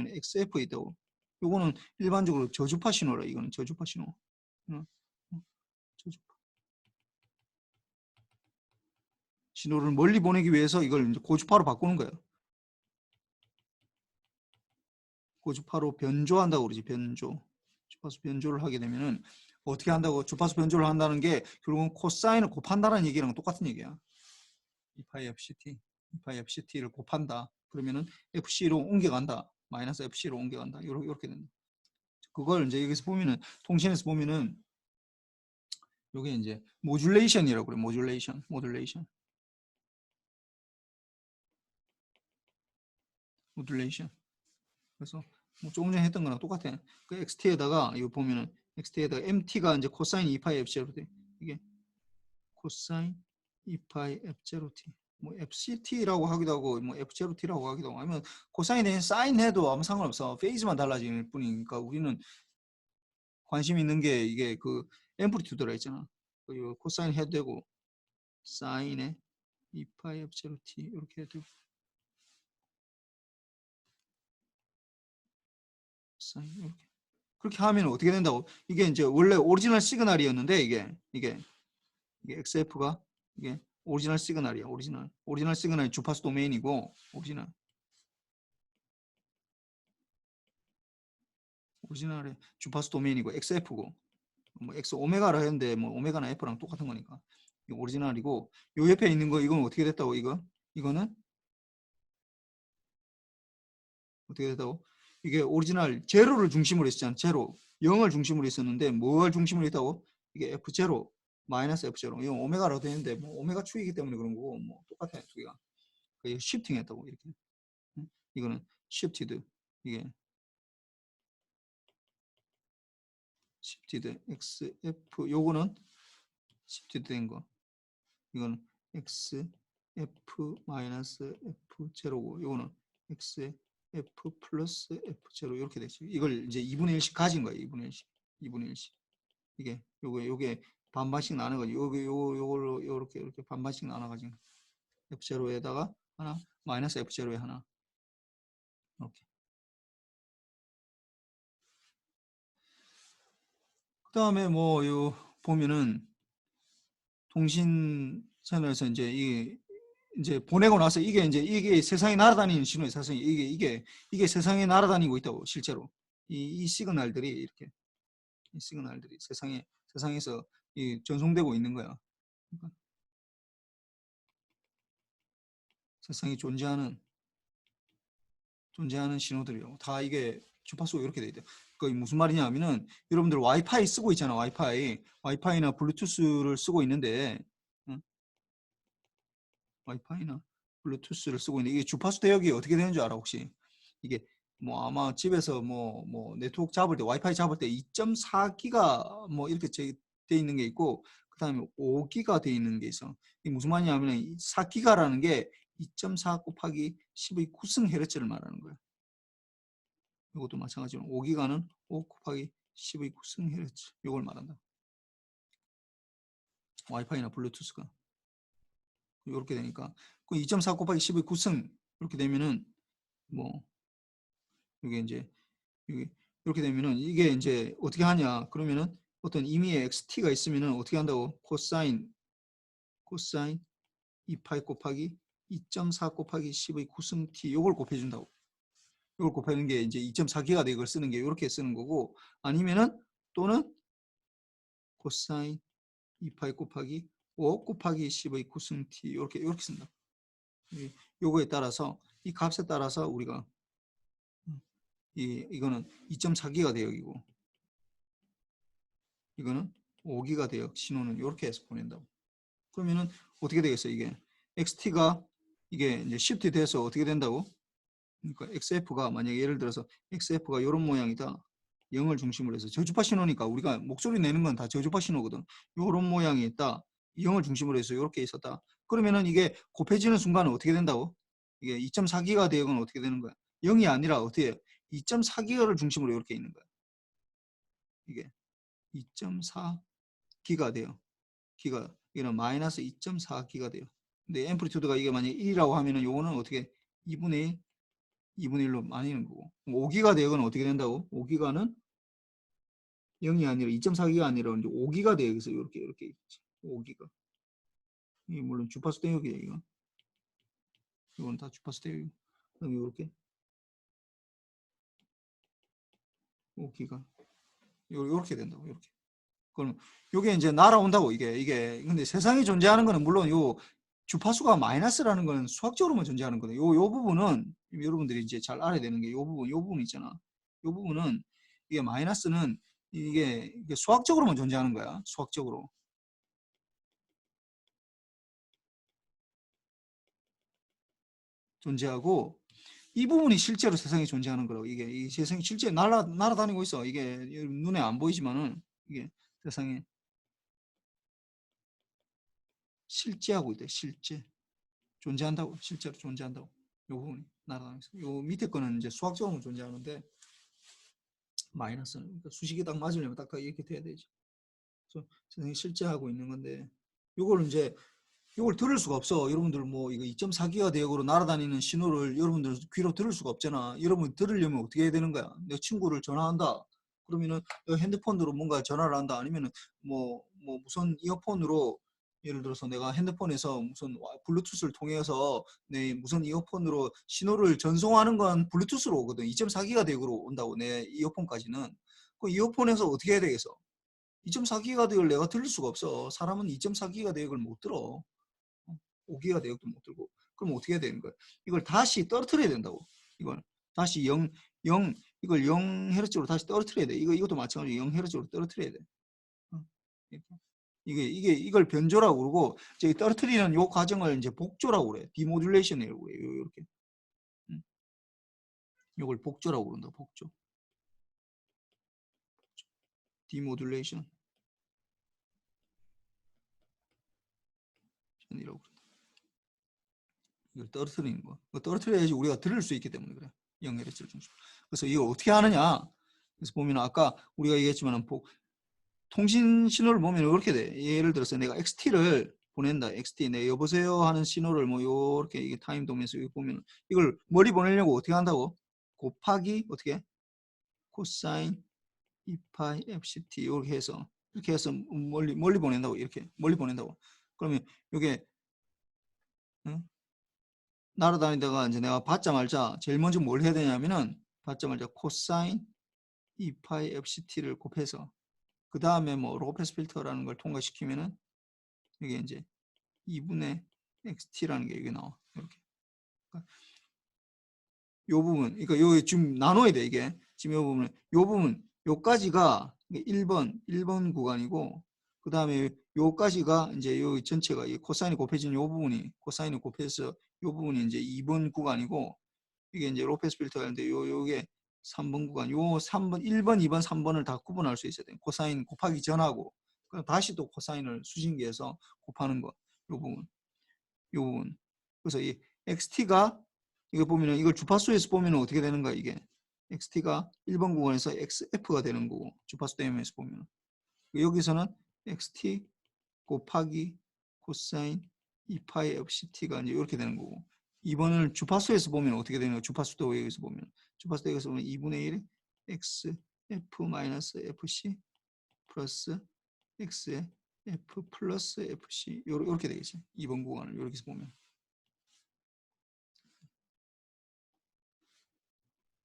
Speaker 1: XF 있다고. 요거는 일반적으로 저주파 신호라. 이거는 저주파 신호. 저주파 신호를 멀리 보내기 위해서 이걸 이제 고주파로 바꾸는 거예요. 고주파로 변조한다고 그러지. 주파수 변조를 하게 되면은 어떻게 한다고? 주파수 변조를 한다는 게 결국은 코사인을 곱한다는 얘기랑 똑같은 얘기야. 2파이 FCT를 곱한다. 그러면은 FC로 옮겨간다. 마이너스 FC로 옮겨간다. 이렇게 된다. 그걸 이제 여기서 보면은 통신에서 보면은 요게 이제 모듈레이션이라고 그래. 모듈레이션. 그래서 뭐 조금 전에 했던 거랑 똑같아. 그 XT에다가 이거 보면은 XT에다가 MT가 이제 코사인 2파이 F0 돼. 이게 코사인 2파이 F0t. 뭐 FCT라고 하기도 하고 뭐 F0t라고 하기도 하고 아니면 코사인 대신 사인 해도 아무 상관없어. 페이즈만 달라지는 뿐이니까 우리는 관심 있는 게 이게 그 앰플리튜드라 있잖아. 그 코사인 해도 되고 사인에 2파이 F0t 이렇게 해도 되고 사인 이렇게 그렇게 하면 어떻게 된다고? 이게 이제 원래 오리지널 시그널이었는데 이게 XF가 이게 오리지널 시그널이야. 오리지널 시그널이 주파수 도메인이고 오리지널 오리지널의 주파수 도메인이고 XF고 뭐 X 오메가라 했는데 뭐 오메가나 F랑 똑같은 거니까 이 오리지널이고 요 옆에 있는 거 이건 어떻게 됐다고 이거는 어떻게 됐다고 이게 오리지널 제로를 중심으로 했잖아. 제로 0을 중심으로 했었는데 뭘 중심으로 했다고 이게 F0 마이너스 F0 이건 오메가라고 되는데 뭐 오메가 축이기 때문에 그런 거고 뭐 똑같아요 두 개가 그 시프팅 했다고 이렇게 이거는 shifted 이게 shifted XF 요거는 shifted 된 거 이거는 XF 마이너스 F0고 요거는 XF 플러스 F0 이렇게 되죠. 이걸 이제 2분의 1씩 가진 거예요. 2분의 1씩. 2분의 1씩. 이게 요게 반반씩 나눠 가지고 요걸로 이렇게 반반씩 나눠 가지고 F0에다가 하나 마이너스 F0에 하나 이렇게. 그다음에 뭐 요 보면은 통신 채널에서 이제 보내고 나서 이게 세상에 날아다니는 신호예요. 사실 이게 세상에 날아다니고 있다고 실제로 이 시그널들이 이렇게 이 시그널들이 세상에서 전송되고 있는 거야. 그러니까 세상에 존재하는 신호들이요. 다 이게 주파수가 이렇게 돼 있대요. 그 무슨 말이냐면은 여러분들 와이파이 쓰고 있잖아. 와이파이나 블루투스를 쓰고 있는데 응? 와이파이나 블루투스를 쓰고 있는데 이게 주파수 대역이 어떻게 되는 줄 알아 혹시? 이게 뭐 아마 집에서 뭐 네트워크 잡을 때 와이파이 잡을 때 2.4기가 뭐 이렇게 돼 있는 게 있고 그다음에 5기가 돼 있는 게 있어. 이게 무슨 말이냐면 4기가라는 게 2.4 곱하기 10의 9승 헤르츠를 말하는 거예요. 이것도 마찬가지로 5기가는 5 곱하기 10의 9승 헤르츠 이걸 말한다. 와이파이나 블루투스가 이렇게 되니까 그 2.4 곱하기 10의 9승 이렇게 되면은 뭐 이게 이제 이렇게 되면은 이게 이제 어떻게 하냐 그러면은 어떤 임의의 xt가 있으면은 어떻게 한다고 코사인 2파이 곱하기 2.4 곱하기 10의 9승 t 요걸 곱해준다고. 이걸 곱하는 게 이제 2.4기가 돼 이걸 쓰는 게 이렇게 쓰는 거고 아니면은 또는 코사인 2파이 곱하기 5 곱하기 10의 9승 t 이렇게 쓴다. 요거에 따라서 이 값에 따라서 우리가 이거는 2.4기가 대역이고 이거는 5기가 대역 신호는 이렇게 해서 보낸다고. 그러면은 어떻게 되겠어요? 이게 XT가 이게 이제 시프트 돼서 어떻게 된다고? 그러니까 XF가 만약에 예를 들어서 XF가 이런 모양이다. 0을 중심으로 해서 저주파 신호니까 우리가 목소리 내는 건 다 저주파 신호거든. 이런 모양이 있다. 0을 중심으로 해서 이렇게 있었다. 그러면은 이게 곱해지는 순간은 어떻게 된다고? 이게 2.4기가 대역은 어떻게 되는 거야? 0이 아니라 어떻게 해? 2.4기가를 중심으로 이렇게 있는 거야. 이게 2.4기가 돼요. 기가 이거는 마이너스 2.4기가 돼요. 근데 앰플리튜드가 이게 만약에 1이라고 하면은 요거는 어떻게 2분의 1로 나뉘는 거고 5기가 되거는 어떻게 된다고? 5기가는 0이 아니라 2.4기가 아니라 이제 5기가 돼요. 그래서 이렇게 있지. 5기가. 이게 물론 주파수 대역이에요. 이건 다 주파수 대역. 그럼 이렇게 5기가 이렇게 된다고. 이렇게. 그럼 요게 이제 날아온다고 이게 근데 세상에 존재하는 거는 물론 요 주파수가 마이너스라는 건 수학적으로만 존재하는 거예요. 요 부분은 여러분들이 이제 잘 알아야 되는 게 요 부분 있잖아. 요 부분은 이게 마이너스는 이게 수학적으로만 존재하는 거야. 수학적으로 존재하고 이 부분이 실제로 세상에 존재하는 거라고. 이게 이 세상이 실제 날아다니고 있어. 이게 눈에 안 보이지만은 이게 세상에 실제하고 있대. 실제 존재한다고. 실제로 존재한다고. 요 부분이 날아다니고 있어. 요 밑에 거는 이제 수학적으로 존재하는데 마이너스는 그러니까 수식이 딱 맞으려면 딱 이렇게 돼야 되죠. 그래서 세상에 실제하고 있는 건데 요걸 이제 이걸 들을 수가 없어. 여러분들 뭐 이거 2.4기가 대역으로 날아다니는 신호를 여러분들 귀로 들을 수가 없잖아. 여러분 들으려면 어떻게 해야 되는 거야? 내 친구를 전화한다. 그러면은 핸드폰으로 뭔가 전화를 한다. 아니면은 뭐 무선 이어폰으로 예를 들어서 내가 핸드폰에서 무슨 블루투스를 통해서 내 무슨 이어폰으로 신호를 전송하는 건 블루투스로 오거든. 2.4기가대역으로 온다고 내 이어폰까지는. 그 이어폰에서 어떻게 해야 되겠어? 2.4기가대역을 내가 들을 수가 없어. 사람은 2.4기가대역을 못 들어. 5기가대역도 못 들고. 그럼 어떻게 해야 되는 거야? 이걸 다시 떨어뜨려야 된다고. 이걸 다시 0, 이걸 0Hz로 다시 떨어뜨려야 돼. 이것도 마찬가지로 0Hz로 떨어뜨려야 돼. 이걸 변조라고 그러고, 저기 떨어뜨리는 요 과정을 이제 복조라고 그래. 디모듈레이션이라고 그래. 요렇게. 요걸 복조라고 그런다. 복조. 디모듈레이션. 이라고 그런다. 이걸 떨어뜨리는 거. 떨어뜨려야지 우리가 들을 수 있기 때문에 그래. 0Hz 중심. 그래서 이걸 어떻게 하느냐? 그래서 보면 아까 우리가 얘기했지만 통신 신호를 보면 이렇게 돼. 예를 들어서 내가 XT를 보낸다. XT 내 여보세요 하는 신호를 뭐 요렇게 이게 타임 도면에서 보면 이걸 멀리 보내려고 어떻게 한다고? 곱하기 어떻게? 코사인 2파이 FCT 이렇게 해서 멀리 보낸다고. 이렇게 멀리 보낸다고. 그러면 이게 날아다니다가 이제 내가 받자마자 제일 먼저 뭘 해야 되냐면은 받자마자 코사인 2파이 FCT를 곱해서 그 다음에 뭐 로페스 필터라는 걸 통과시키면은 이게 이제 2분의 XT라는 게 여기 나와. 이렇게. 요 부분, 그러니까 요 지금 나눠야 돼, 이게. 지금 요 부분, 요까지가 1번 구간이고, 그 다음에 요까지가 이제 요 전체가 이 코사인이 곱해진 요 부분이, 코사인이 곱해서 요 부분이 이제 2번 구간이고, 이게 이제 로페스 필터가 있는데, 요게 3번 구간, 요 3번, 1번, 2번, 3번을 다 구분할 수 있어야 돼. 코사인 곱하기 전하고, 그럼 다시 또 코사인을 수신기해서 곱하는 거, 요 부분. 요 부분. 그래서 이 XT가 이거 보면은 이걸 주파수에서 보면은 어떻게 되는 거야 이게 XT가 1번 구간에서 XF가 되는 거고 주파수 대면에서 보면은 여기서는 XT 곱하기 코사인 2파이 FCT가 이제 이렇게 되는 거고 2번을 주파수에서 보면 어떻게 되는 거야 주파수도 여기서 보면 주파수도 여기서 보면 2분의 1 XF 마이너스 FC 플러스 XF 플러스 FC 이렇게 되겠지 2번 구간을 이렇게 보면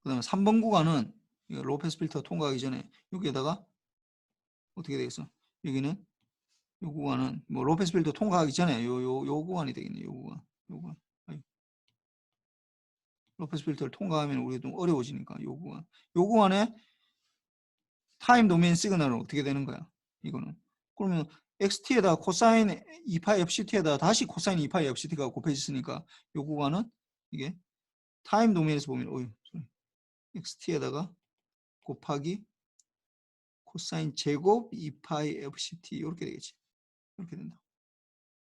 Speaker 1: 그 다음에 3번 구간은 로페스 필터 통과하기 전에 여기에다가 어떻게 되겠어? 여기는 요 구간은 뭐 로페스 필터 통과하기 전에 요 구간이 되겠네. 요 구간. 요 구간. 로페스 필터를 통과하면 우리가 좀 어려워지니까 요 구간. 요 구간에 타임 도메인 시그널은 어떻게 되는 거야? 이거는. 그러면 XT에다가 코사인 2파이 FCT에다가 다시 코사인 2파이 FCT가 곱해졌으니까 요 구간은 이게 타임 도메인에서 보면 XT에다가 곱하기 코사인 제곱 2파이 FCT 이렇게 되겠지. 이렇게 된다.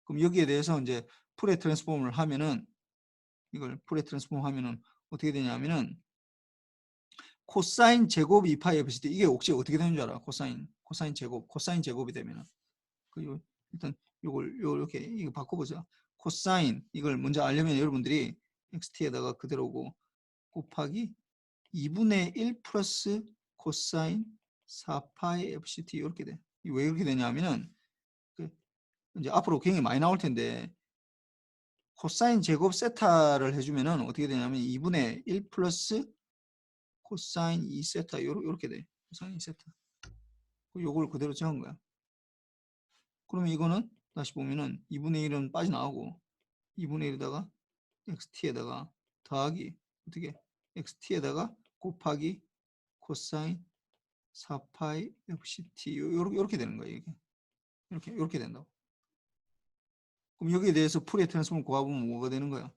Speaker 1: 그럼 여기에 대해서 이제 프레 트랜스폼을 하면은 이걸 프레 트랜스폼 하면은 어떻게 되냐면은 코사인 제곱 2파이 FCT 이게 혹시 어떻게 되는 줄 알아? 코사인 제곱이 되면은 일단 요걸 이렇게 이거 바꿔보자. 코사인 이걸 먼저 알려면 여러분들이 XT에다가 그대로고 곱하기 2분의 1 플러스 코사인 4파이 FCT 이렇게 돼. 왜 이렇게 되냐면은 이제 앞으로 굉장히 많이 나올 텐데 코사인 제곱 세타를 해주면은 어떻게 되냐면 2분의 1 플러스 코사인 2 세타 요렇게 돼. 코사인 2 세타. 요걸 그대로 정한 거야. 그러면 이거는 다시 보면은 2분의 1은 빠져나오고 2분의 1에다가 xt에다가 더하기 어떻게 xt에다가 곱하기 코사인 4파이 fct 요렇게 되는 거야 이게. 이렇게 된다고. 그럼 여기에 대해서 풀의 트랜스폼을 구하면 뭐가 되는 거야?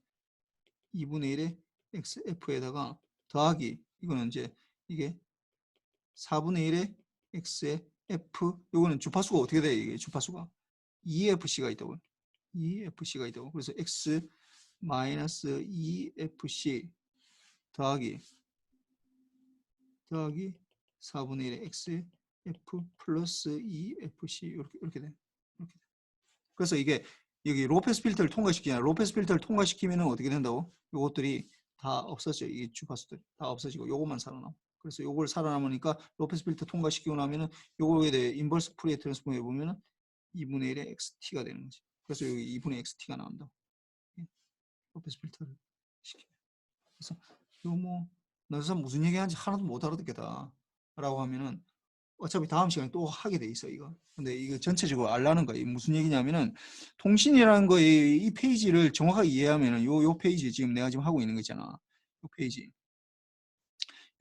Speaker 1: 2분의 1에 xf에다가 더하기 이거는 이제 이게 4분의 1에 x의 f 요거는 주파수가 어떻게 돼? 이게 주파수가 EFC가 있다고. EFC가 있다고. 그래서 x 마이너스 EFC 더하기 4분의 1에 XF 플러스 EFC 이렇게 돼. 이렇게 돼. 그래서 이게 여기 로페스 필터를 통과시키냐 로페스 필터를 통과시키면은 어떻게 된다고? 요것들이 다 없어져. 이 주파수들이 다 없어지고 요것만 살아남아. 그래서 요걸 살아남으니까 로페스 필터 통과시키고 나면은 요거에 대해 인버스 프리에 트랜스폼 해보면은 2분의 1의 XT가 되는 거지. 그래서 여기 2분의 XT가 나온다. 로페스 필터를 시키면. 그래서 이거 뭐 나서 무슨 얘기하는지 하나도 못 알아듣겠다 라고 하면은 어차피 다음 시간에 또 하게 돼 있어 이거. 근데 이거 전체적으로 알라는 거야. 무슨 얘기냐면은 통신이라는 거의 이 페이지를 정확하게 이해하면은 요 페이지 지금 내가 지금 하고 있는 거 있잖아. 요 페이지.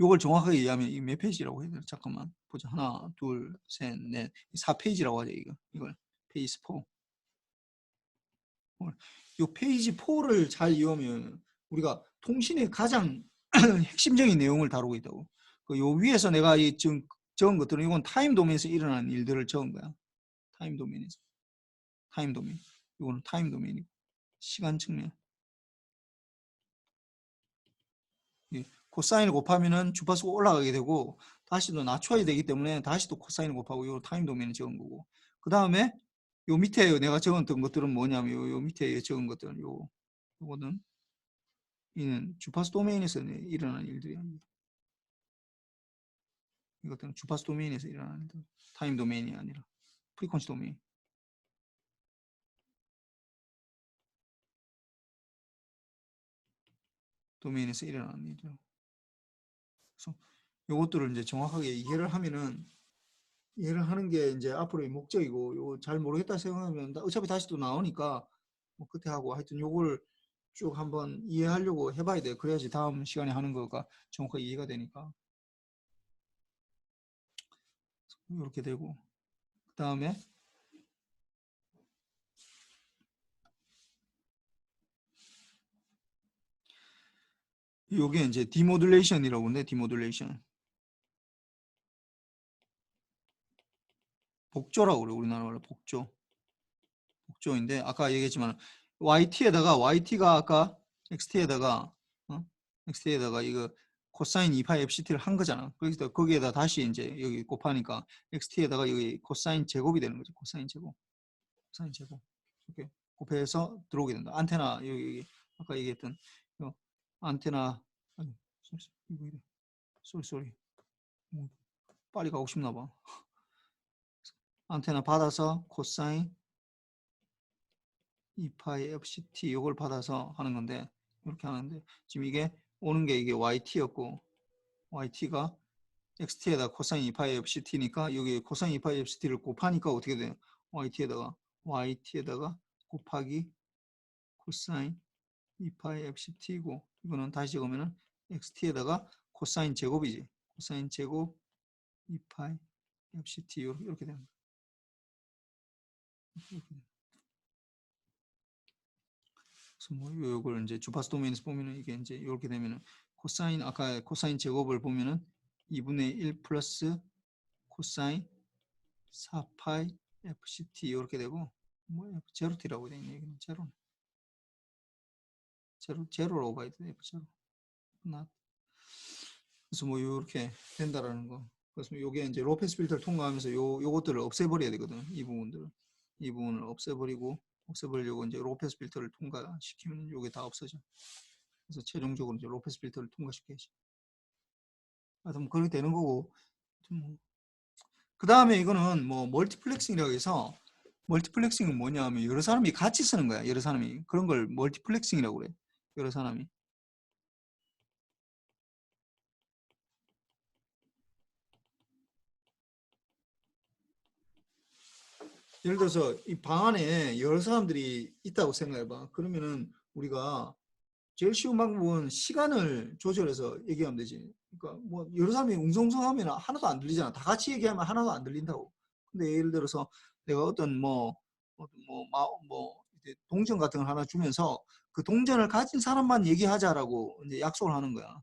Speaker 1: 요걸 정확하게 이해하면 이 몇 페이지라고 해야 되나? 잠깐만 보자. 하나, 둘, 셋, 넷, 4페이지라고 하죠 이거. 이걸 페이지 4. 요 페이지 4를 잘 이해하면 우리가 통신의 가장 핵심적인 내용을 다루고 있다고. 요 위에서 내가 이 지금 적은 것들은 이건 타임 도메인에서 일어나는 일들을 적은 거야. 타임 도메인에서. 타임 도메인. 이거는 타임 도메인이고. 시간 측면. 예. 코사인을 곱하면은 주파수가 올라가게 되고 다시 또 낮춰야 되기 때문에 다시 또 코사인을 곱하고 요 타임 도메인을 적은 거고. 그 다음에 요 밑에 내가 적었던 것들은 뭐냐면 요 밑에 적은 것들은 요거는 이는 주파수 도메인에서 일어나는 일들이야. 이것들은 주파수 도메인에서 일어나는 일들. 타임 도메인이 아니라 프리퀀시 도메인. 도메인에서 일어나는 일들. 그래서 요것들을 이제 정확하게 이해를 하면은 이해를 하는 게 이제 앞으로의 목적이고 요거 잘 모르겠다 생각하면 어차피 다시 또 나오니까 뭐 그때 하고 하여튼 요걸 쭉 한번 이해하려고 해봐야 돼. 그래야지 다음 시간에 하는 거가 정확하게 이해가 되니까. 이렇게 되고 그 다음에 요게 이제 디모듈레이션이라고 하는데 디모듈레이션 복조라고 그래. 우리나라 말로 복조. 복조인데 아까 얘기했지만 YT가 아까 XT에다가 XT에다가 이거 코사인 2파이 FCT를 한 거잖아. 그래서 거기에다 다시 이제 여기 곱하니까 XT에다가 여기 코사인 제곱이 되는 거죠. 코사인 제곱. 코사인 제곱. 이렇게 곱해서 들어오게 된다. 안테나 여기 아까 얘기했던 안테나 아니, 이거 이래. 쏘리. 빨리 가고 싶나 봐. 안테나 받아서 코사인 2파이 FCT 이걸 받아서 하는 건데 이렇게 하는데 지금 이게 오는 게 이게 YT였고 YT가 XT에다 코사인 2파이 FCT니까 여기 코사인 2파이 FCT를 곱하니까 어떻게 돼요? YT에다가 곱하기 코사인 2파이 FCT고 이거는 다시 적으면은 XT에다가 코사인 제곱이지. 코사인 제곱 2파이 FCT 이렇게 되는 거예요. 그래서 뭐 이걸 이제 주파수 도메인에서 보면은 이게 이제 이렇게 되면은 코사인 아까 코사인 제곱을 보면은 2분의 1 플러스 코사인 4파이 FCT 이렇게 되고 뭐 제로티라고 되어 있네. 여기는 제로라고 봐야 돼. F0. 그래서 뭐 이렇게 된다라는 거. 그래서 요게 이제 로페스 필터를 통과하면서 요것들을 없애버려야 되거든. 이 부분을 없애버리려고 이제 로페스 필터를 통과시키면 요게 다 없어져. 그래서 최종적으로 이제 로페스 필터를 통과시켜야지. 하여튼 뭐 그렇게 되는 거고. 뭐. 그 다음에 이거는 뭐 멀티플렉싱이라고 해서 멀티플렉싱은 뭐냐 하면 여러 사람이 같이 쓰는 거야. 여러 사람이. 그런 걸 멀티플렉싱이라고 그래. 여러 사람이. 예를 들어서 이 방 안에 여러 사람들이 있다고 생각해봐. 그러면은 우리가 제일 쉬운 방법은 시간을 조절해서 얘기하면 되지. 그러니까 뭐 여러 사람이 웅성웅성하면 하나도 안 들리잖아. 다 같이 얘기하면 하나도 안 들린다고. 근데 예를 들어서 내가 어떤 이제 동전 같은 걸 하나 주면서 그 동전을 가진 사람만 얘기하자라고 이제 약속을 하는 거야.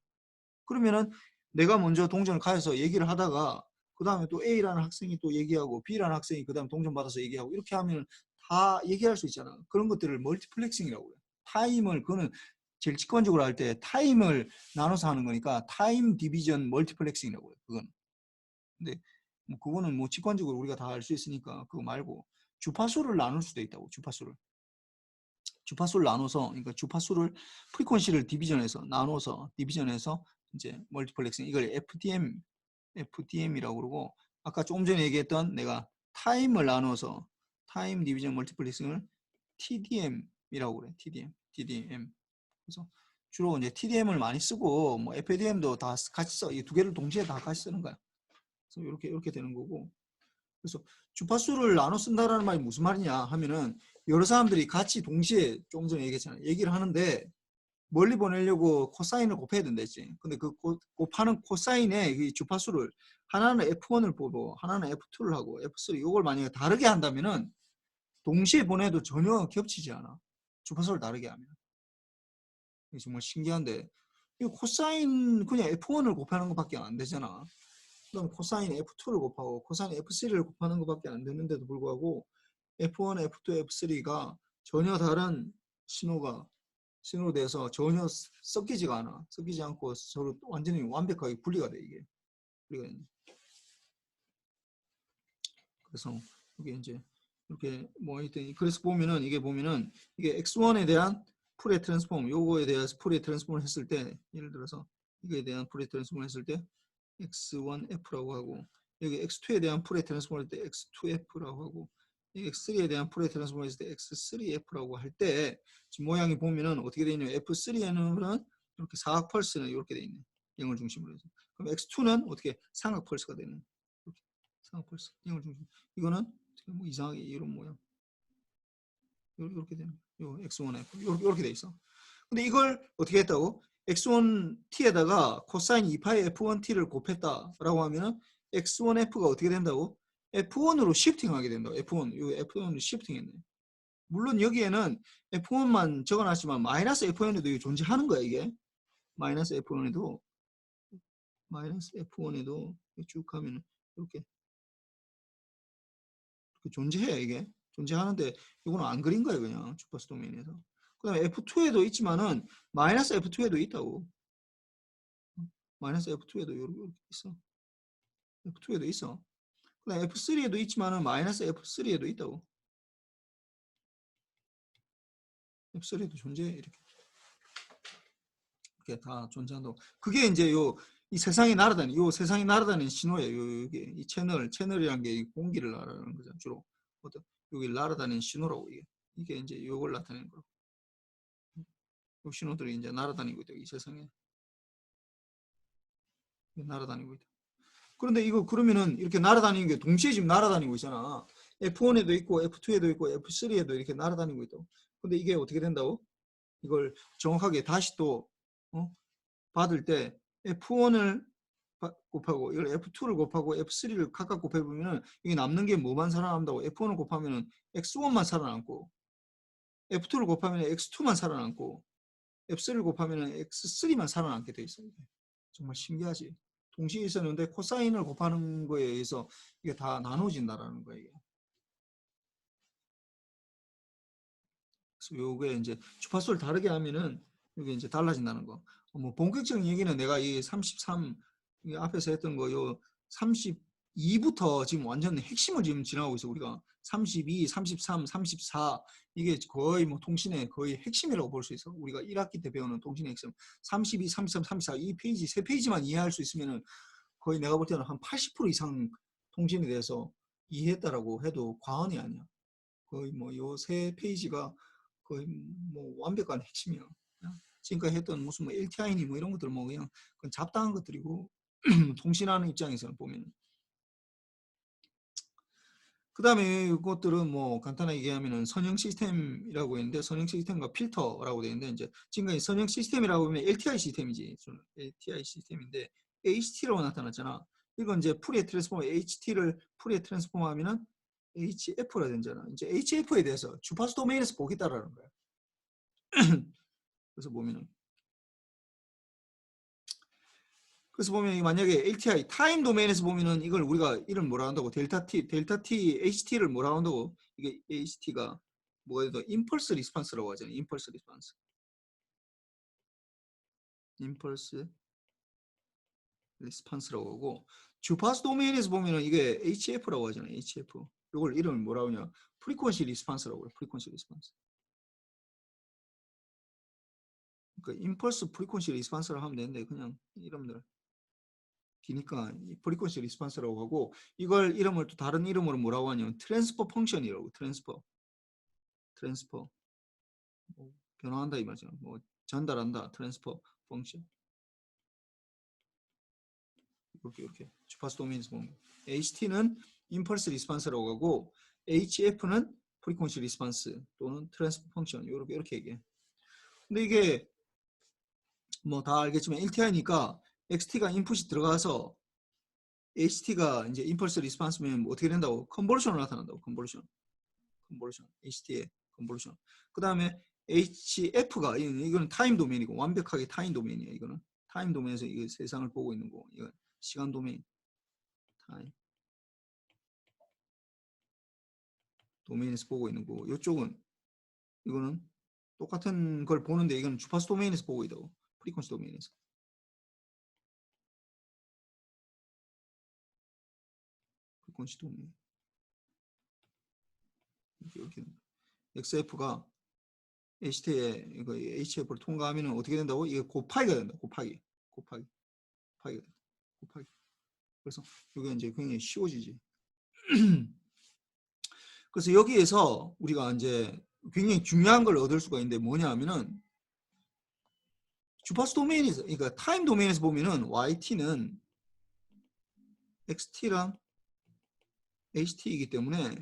Speaker 1: 그러면은 내가 먼저 동전을 가져서 얘기를 하다가 그 다음에 또 A라는 학생이 또 얘기하고 B라는 학생이 그 다음 동전 받아서 얘기하고 이렇게 하면 다 얘기할 수 있잖아. 그런 것들을 멀티플렉싱이라고 해요. 그거는 제일 직관적으로 할 때 타임을 나눠서 하는 거니까 타임 디비전 멀티플렉싱이라고 해요. 그건. 근데 뭐 그거는 뭐 직관적으로 우리가 다 알 수 있으니까 그거 말고 주파수를 나눌 수도 있다고. 주파수를 나눠서 그러니까 주파수를 프리퀀시를 디비전해서 이제 멀티플렉싱 이걸 FDM이라고 그러고 아까 조금 전에 얘기했던 내가 타임을 나눠서 타임 디비전 멀티플렉싱을 TDM이라고 그래. TDM. 그래서 주로 이제 TDM을 많이 쓰고 뭐 FDM도 다 같이 써. 이 두 개를 동시에 다 같이 쓰는 거야. 그래서 이렇게 되는 거고. 그래서 주파수를 나눠 쓴다라는 말이 무슨 말이냐 하면은 여러 사람들이 같이 동시에 조금 전에 얘기했잖아요. 얘기를 하는데 멀리 보내려고 코사인을 곱해야 된다지. 근데 그 곱하는 코사인의 이 주파수를 하나는 F1을 보고 하나는 F2를 하고 F3 이걸 만약에 다르게 한다면은 동시에 보내도 전혀 겹치지 않아. 주파수를 다르게 하면. 이게 정말 신기한데 이 코사인 그냥 F1을 곱하는 것밖에 안 되잖아. 그다음 코사인 F2를 곱하고 코사인 F3를 곱하는 것밖에 안 되는데도 불구하고 F1, F2, F3가 전혀 다른 신호로 돼서 전혀 섞이지가 않아. 섞이지 않고 서로 완전히 완벽하게 분리가 돼 이게. 분리가 있네. 그래서 이게 이제 이렇게 뭐 하여튼 그래서 보면은 이게 보면은 이게 X1에 대한 푸리에 트랜스폼 요거에 대해서 푸리에 트랜스폼을 했을 때 예를 들어서 이거에 대한 푸리에 트랜스폼을 했을 때 X1F라고 하고 여기 X2에 대한 푸리에 트랜스폼을 할 때 X2F라고 하고 X3에 대한 푸리에 트랜스폼을 했을 때 X3F라고 할 때 지금 모양이 보면은 어떻게 되어 있냐면 F3에는 이렇게 사각 펄스는 이렇게 되어 있네. 0을 중심으로 해서. 그럼 X2는 어떻게 삼각 펄스가 되는 이렇게 삼각 펄스 0을 중심. 이거는 뭐 이상하게 이런 모양. 이렇게 되는 요 X1F 이렇게 돼 있어. 근데 이걸 어떻게 했다고? X1T에다가 코사인 2파이 F1T를 곱했다라고 하면은 X1F가 어떻게 된다고? F1으로 시프팅하게 된다고. F1, 이 F1으로 시프팅했네. 물론 여기에는 F1만 적어놨지만 마이너스 F1에도 존재하는 거야 이게. 마이너스 F1에도 쭉 하면은 이렇게 존재해 이게. 존재하는데 이거는 안 그린 거예요 그냥 주파수 도메인에서. 그 다음에 F2에도 있지만은 마이너스 F2에도 있다고. 마이너스 F2에도 이렇게 있어. F2에도 있어. 그 다음에 F3에도 있지만은 마이너스 F3에도 있다고. F3에도 존재해 이렇게. 이렇게 다 존재한다고. 그게 이제 이 세상이 날아다니는 세상이 날아다니는 신호예요. 이게 이 채널이란 게 공기를 날아다니는 거죠. 주로 어떤 여기 날아다니는 신호라고 이게 이제 이걸 나타내는 거고. 이 신호들이 이제 날아다니고 있다. 이 세상에 날아다니고 있다. 그런데 이거 그러면은 이렇게 날아다니는 게 동시에 지금 날아다니고 있잖아. F1에도 있고 F2에도 있고 F3에도 이렇게 날아다니고 있다고. 근데 이게 어떻게 된다고? 이걸 정확하게 다시 또 받을 때 F1을 곱하고 이걸 F2를 곱하고 F3를 각각 곱해보면은 이게 남는 게 뭐만 살아남다고? F1을 곱하면은 X1만 살아남고 F2를 곱하면 X2만 살아남고 F3를 곱하면 X3만 살아남게 돼 있어요. 정말 신기하지. 동시에 있었는데 코사인을 곱하는 거에 의해서 이게 다 나눠진다라는 거예요. 그래서 요게 이제 주파수를 다르게 하면은 이게 이제 달라진다는 거. 뭐 본격적인 얘기는 내가 이 33 앞에서 했던 거 요 32부터 지금 완전 핵심을 지금 지나가고 있어 우리가 32, 33, 34 이게 거의 뭐 통신의 거의 핵심이라고 볼 수 있어. 우리가 1학기 때 배우는 통신의 핵심 32, 33, 34 이 페이지 세 페이지만 이해할 수 있으면은 거의 내가 볼 때는 한 80% 이상 통신에 대해서 이해했다라고 해도 과언이 아니야. 거의 뭐 요 세 페이지가 거의 뭐 완벽한 핵심이야. 지금까지 했던 무슨 뭐 LTI니 뭐 이런 것들 뭐 그냥 그건 잡다한 것들이고 통신하는 입장에서는 보면 그 다음에 이것들은 뭐 간단하게 얘기하면은 선형 시스템이라고 했는데 선형 시스템과 필터라고 되어 있는데 이제 지금까지 선형 시스템이라고 하면 LTI 시스템이지 LTI 시스템인데 HT라고 나타났잖아. 이건 이제 푸리에 트랜스포머 HT를 푸리에 트랜스포머 하면은 HF라 되잖아. 이제 HF에 대해서 주파수 도메인에서 보겠다라는 거야. 그래서 보면은 만약에 LTI 타임 도메인에서 보면은 이걸 우리가 이름 뭐라 한다고 델타 T HT를 뭐라 한다고 이게 HT가 뭐가 더 임펄스 리스판스라고 하잖아요. 임펄스 리스판스라고 하고 주파수 도메인에서 보면은 이게 HF라고 하잖아요. HF. 이걸 이름을 뭐라고 하냐? 프리퀀시 리스판스라고 해요. 프리퀀시 리스판스. 그러니까 임펄스 프리퀀시 리스판스라고 하면 되는데 그냥 이름들 D니까 프리퀀시 리스폰스라고 하고 이걸 이름을 또 다른 이름으로 뭐라고 하냐면 트랜스퍼 펑션이라고 트랜스퍼 뭐 변화한다 이 말이죠. 뭐 전달한다 트랜스퍼 펑션 이렇게 주파수 도메인에서 보면 HT는 임펄스 리스폰스라고 하고 HF는 프리퀀시 리스폰스 또는 트랜스퍼 펑션 이렇게 얘기해. 근데 이게 뭐 다 알겠지만 LTI니까 XT가 인풋이 들어가서 HT가 이제 임펄스 리스폰스면 뭐 어떻게 된다고? 컨볼루션으로 나타난다고. 컨볼루션. HT의 컨볼루션. 그 다음에 HF가 이거는 타임 도메인이고 완벽하게 타임 도메인이야. 이거는 타임 도메인에서 이 세상을 보고 있는 거고 이건 시간 도메인. 타임 도메인에서 보고 있는 거고 이쪽은 이거는 똑같은 걸 보는데 이건 주파수 도메인에서 보고 있다고. 프리퀀시 도메인에서. 프리퀀시 도메인. 이렇게 XF가 HT에 이거 HF를 통과하면 어떻게 된다고? 이게 곱하기가 된다. 곱하기. 곱하기가 된다. 곱하기. 그래서 이게 이제 굉장히 쉬워지지. 그래서 여기에서 우리가 이제 굉장히 중요한 걸 얻을 수가 있는데 뭐냐 하면은 주파수 도메인에서 그러니까 타임 도메인에서 보면은 YT는 XT랑 HT이기 때문에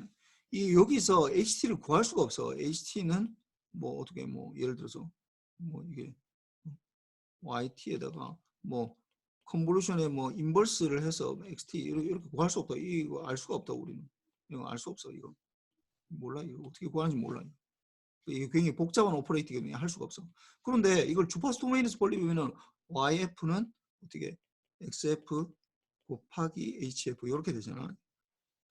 Speaker 1: 이 여기서 HT를 구할 수가 없어. HT는 뭐 어떻게 뭐 예를 들어서 뭐 이게 YT에다가 뭐 컨볼루션에 뭐 인버스를 해서 XT 이렇게 구할 수 없다. 이거 알 수가 없다 우리는. 이거 알 수 없어 이거. 몰라 이거 어떻게 구하는지 몰라. 이게 굉장히 복잡한 오퍼레이팅이 때문에 할 수가 없어. 그런데 이걸 주파수 도메인에서 벌리면은 YF는 어떻게 XF 곱하기 HF 이렇게 되잖아.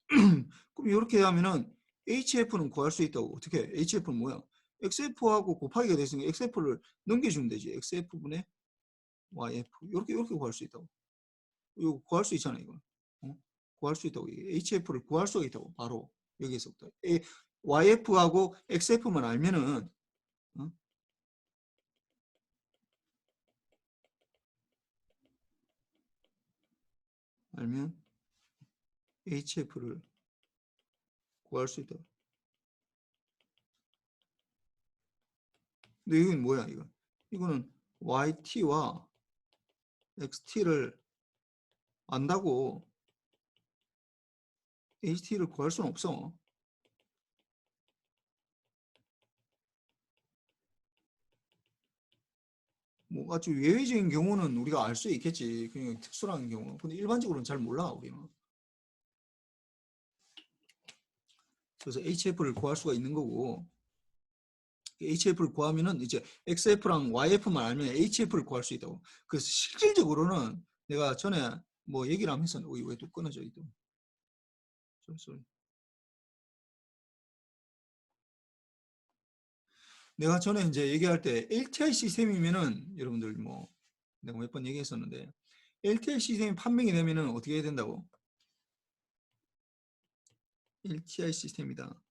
Speaker 1: 그럼 이렇게 하면은 HF는 구할 수 있다고. 어떻게? HF는 뭐야? XF하고 곱하기가 됐으니까 XF를 넘겨주면 되지. XF분의 YF 이렇게 구할 수 있다고. 이거 구할 수 있잖아 이거. 어? 구할 수 있다고. HF를 구할 수 있다고. 바로 여기서부터. YF하고 XF만 알면은 어? 알면 HF를 구할 수 있다. 근데 이건 뭐야 이거? 이거는 YT와 XT를 안다고 HT를 구할 수는 없어. 뭐 아주 예외적인 경우는 우리가 알 수 있겠지. 그냥 특수한 경우. 근데 일반적으로는 잘 몰라 우리는. 그래서 HF를 구할 수가 있는 거고 HF를 구하면은 이제 XF랑 YF만 알면 HF를 구할 수 있다고. 그래서 실질적으로는 내가 전에 뭐 얘기를 하면서 왜 또 끊어져 있더. 쏘리. 내가 전에 이제 얘기할 때 LTI 시스템이면은 여러분들 뭐 내가 몇 번 얘기했었는데 LTI 시스템이 판명이 되면은 어떻게 해야 된다고? LTI 시스템이다.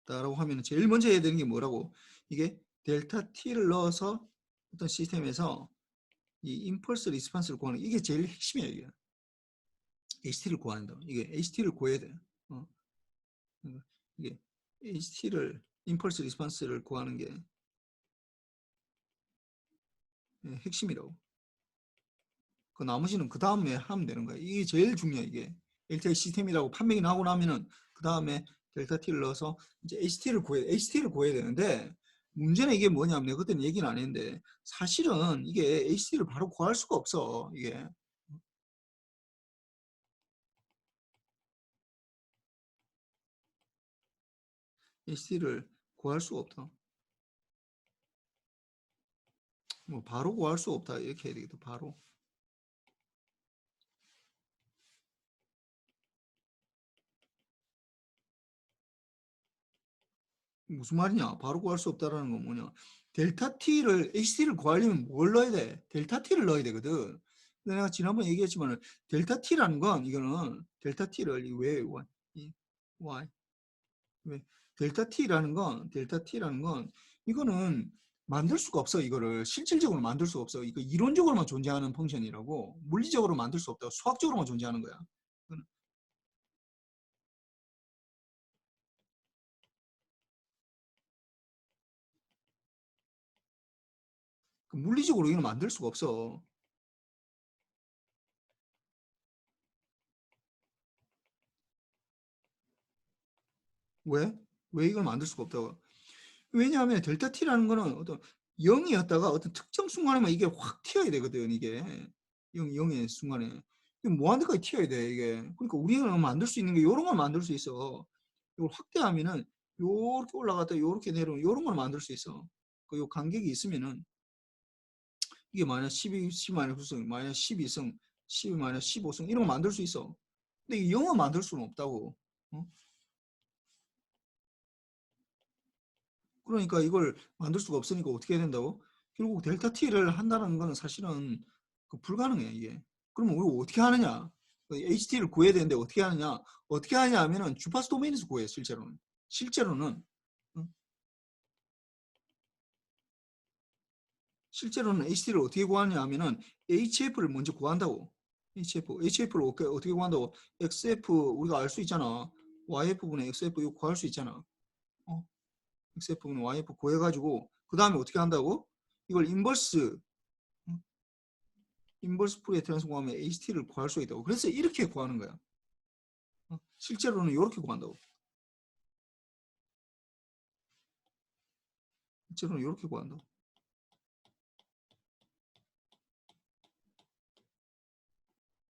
Speaker 1: 라고 하면 제일 먼저 해야 되는 게 뭐라고? 이게 델타 T를 넣어서 어떤 시스템에서 이 임펄스 리스폰스를 구하는 이게 제일 핵심이야 이게. HT를 구한다. 이게 HT를 구해야 돼. 어? 이게 HT를 임펄스 리스폰스를 구하는 게 핵심이라고. 그 나머지는 그 다음에 하면 되는 거야. 이게 제일 중요해 이게. LTI 시스템이라고 판명이 나고 나면은 그 다음에 델타 T를 넣어서 이제 HT를 구해야 되는데 문제는 이게 뭐냐면 내가 그때는 얘기는 안 했는데 사실은 이게 HT를 바로 구할 수가 없어 이게. HT를 구할 수가 없다. 뭐 바로 구할 수 없다 이렇게 해야 되겠다. 바로. 무슨 말이냐? 바로 구할 수 없다라는 건 뭐냐? 델타 T를 HT를 구하려면 뭘 넣어야 돼? 델타 T를 넣어야 되거든. 근데 내가 지난번에 얘기했지만 델타 T라는 건 이거는 델타 T를 왜 Y 왜 델타 T라는 건 이거는 만들 수가 없어. 이거를 실질적으로 만들 수가 없어. 이거 이론적으로만 존재하는 펑션이라고. 물리적으로 만들 수 없다고. 수학적으로만 존재하는 거야. 물리적으로 이건 만들 수가 없어. 왜? 왜 이걸 만들 수가 없다고? 왜냐하면 델타 t라는 거는 어떤 0이었다가 어떤 특정 순간에만 이게 확 튀어야 되거든. 이게 0의 순간에 무한대까지 튀어야 돼. 이게 그러니까 우리가 만들 수 있는 게 이런 걸 만들 수 있어. 이걸 확대하면은 요렇게 올라갔다 요렇게 내려오면 이런 걸 만들 수 있어. 그 간격이 있으면은 이게 마이너스 12, 10 마이너스 9승, 마이너스 12승, 12 마이너스 15승 이런 거 만들 수 있어. 근데 이 0은 만들 수는 없다고. 어? 그러니까 이걸 만들 수가 없으니까 어떻게 해야 된다고? 결국 델타 t를 한다는 거는 사실은 불가능해 이게. 그러면 우리가 어떻게 하느냐? HT를 구해야 되는데 어떻게 하느냐? 어떻게 하냐 하면은 주파수 도메인에서 구해 실제로는. 실제로는 실제로는 HT를 어떻게 구하냐 하면은 HF를 먼저 구한다고. HF를 어떻게 구한다고? XF 우리가 알 수 있잖아. YF분의 XF 이거 구할 수 있잖아. 어? XF분의 YF 구해가지고 그 다음에 어떻게 한다고? 이걸 인버스 프리에 트랜스폼하면 HT를 구할 수 있다고. 그래서 이렇게 구하는 거야. 실제로는 이렇게 구한다고. 실제로는 이렇게 구한다고.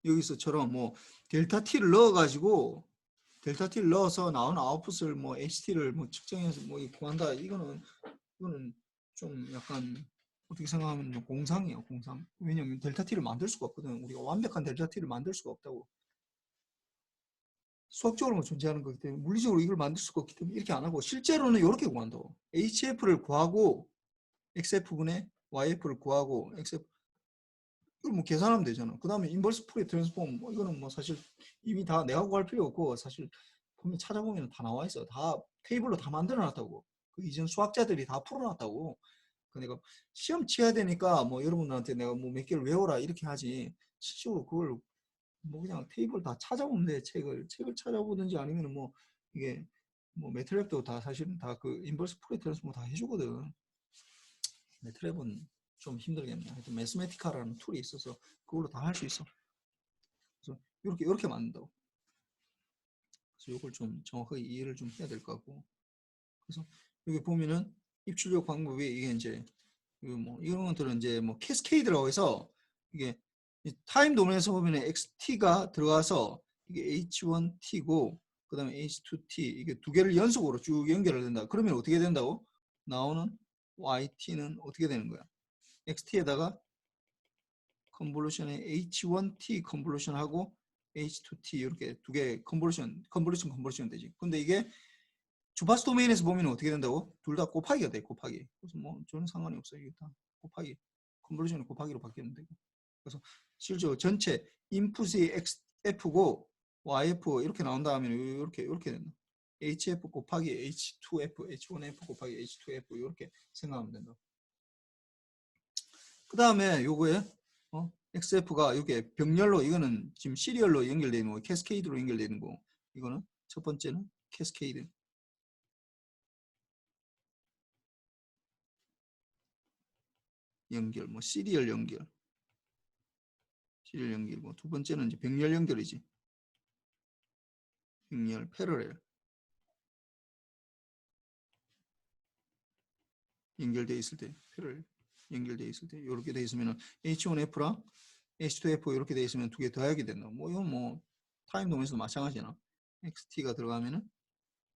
Speaker 1: 여기서처럼 뭐 델타 t를 넣어가지고 델타 t를 넣어서 나오는 아웃풋을 뭐 HT를 뭐 측정해서 뭐 구한다. 이거는 좀 약간 어떻게 생각하면 좀 공상이에요. 공상. 왜냐면 델타 t를 만들 수가 없거든. 우리가 완벽한 델타 t를 만들 수가 없다고. 수학적으로만 존재하는 거기 때문에 물리적으로 이걸 만들 수가 없기 때문에 이렇게 안 하고 실제로는 이렇게 구한다고. HF를 구하고 XF분의 YF를 구하고 XF 이걸 뭐 계산하면 되잖아. 그 다음에 인버스 프리 트랜스폼 뭐 이거는 뭐 사실 이미 다 내가 구할 필요 없고 사실 보면 찾아보면 다 나와 있어. 다 테이블로 다 만들어 놨다고. 그 이전 수학자들이 다 풀어놨다고. 그 내가 시험 치야 되니까 뭐 여러분들한테 내가 뭐 몇 개를 외워라 이렇게 하지 실제로 그걸 뭐 그냥 테이블 다 찾아보면 돼. 책을 찾아보든지 아니면 뭐 이게 뭐 매트랩도 다 사실은 다 그 인버스 프리 트랜스폼 다 해주거든. 매트랩은 좀 힘들겠네. 하여튼 매스메티카라는 툴이 있어서 그걸로 다 할 수 있어. 그래서 이렇게 만든다고. 그래서 이걸 좀 정확하게 이해를 좀 해야 될 것 같고. 그래서 여기 보면은 입출력 방법이 이게 이제 뭐 이런 것들은 이제 뭐 캐스케이드라고 해서 이게 타임 도면에서 보면은 XT가 들어가서 이게 H1T고 그다음에 H2T 이게 두 개를 연속으로 쭉 연결을 된다. 그러면 어떻게 된다고? 나오는 YT는 어떻게 되는 거야? XT에다가 컨볼루션에 H1T 컨볼루션하고 H2T 이렇게 두 개 컨볼루션 되지. 근데 이게 주파수 도메인에서 보면 어떻게 된다고? 둘 다 곱하기가 돼, 곱하기. 그래서 뭐 저는 상관이 없어요. 이게 다 곱하기. 컨볼루션이 곱하기로 바뀌면 되고. 그래서 실제로 전체 인풋이 F고 YF 이렇게 나온 다음에 이렇게 된다. HF 곱하기 H2F, H1F 곱하기 H2F 이렇게 생각하면 된다. 그 다음에 요거에 XF가 이게 병렬로 이거는 지금 시리얼로 연결되어 있는 거, 캐스케이드로 연결되어 있는 거. 이거는 첫 번째는 캐스케이드 연결, 뭐 시리얼 연결, 시리얼 연결이고 두 번째는 이제 병렬 연결이지. 병렬, 패러렐 연결되어 있을 때, 패러렐 연결되어 있을 때 이렇게 되어 있으면은 H1F랑 H2F 이렇게 되어 있으면 두 개 더하게 된다. 뭐 이건 뭐 타임 도면에서도 마찬가지잖아. XT가 들어가면은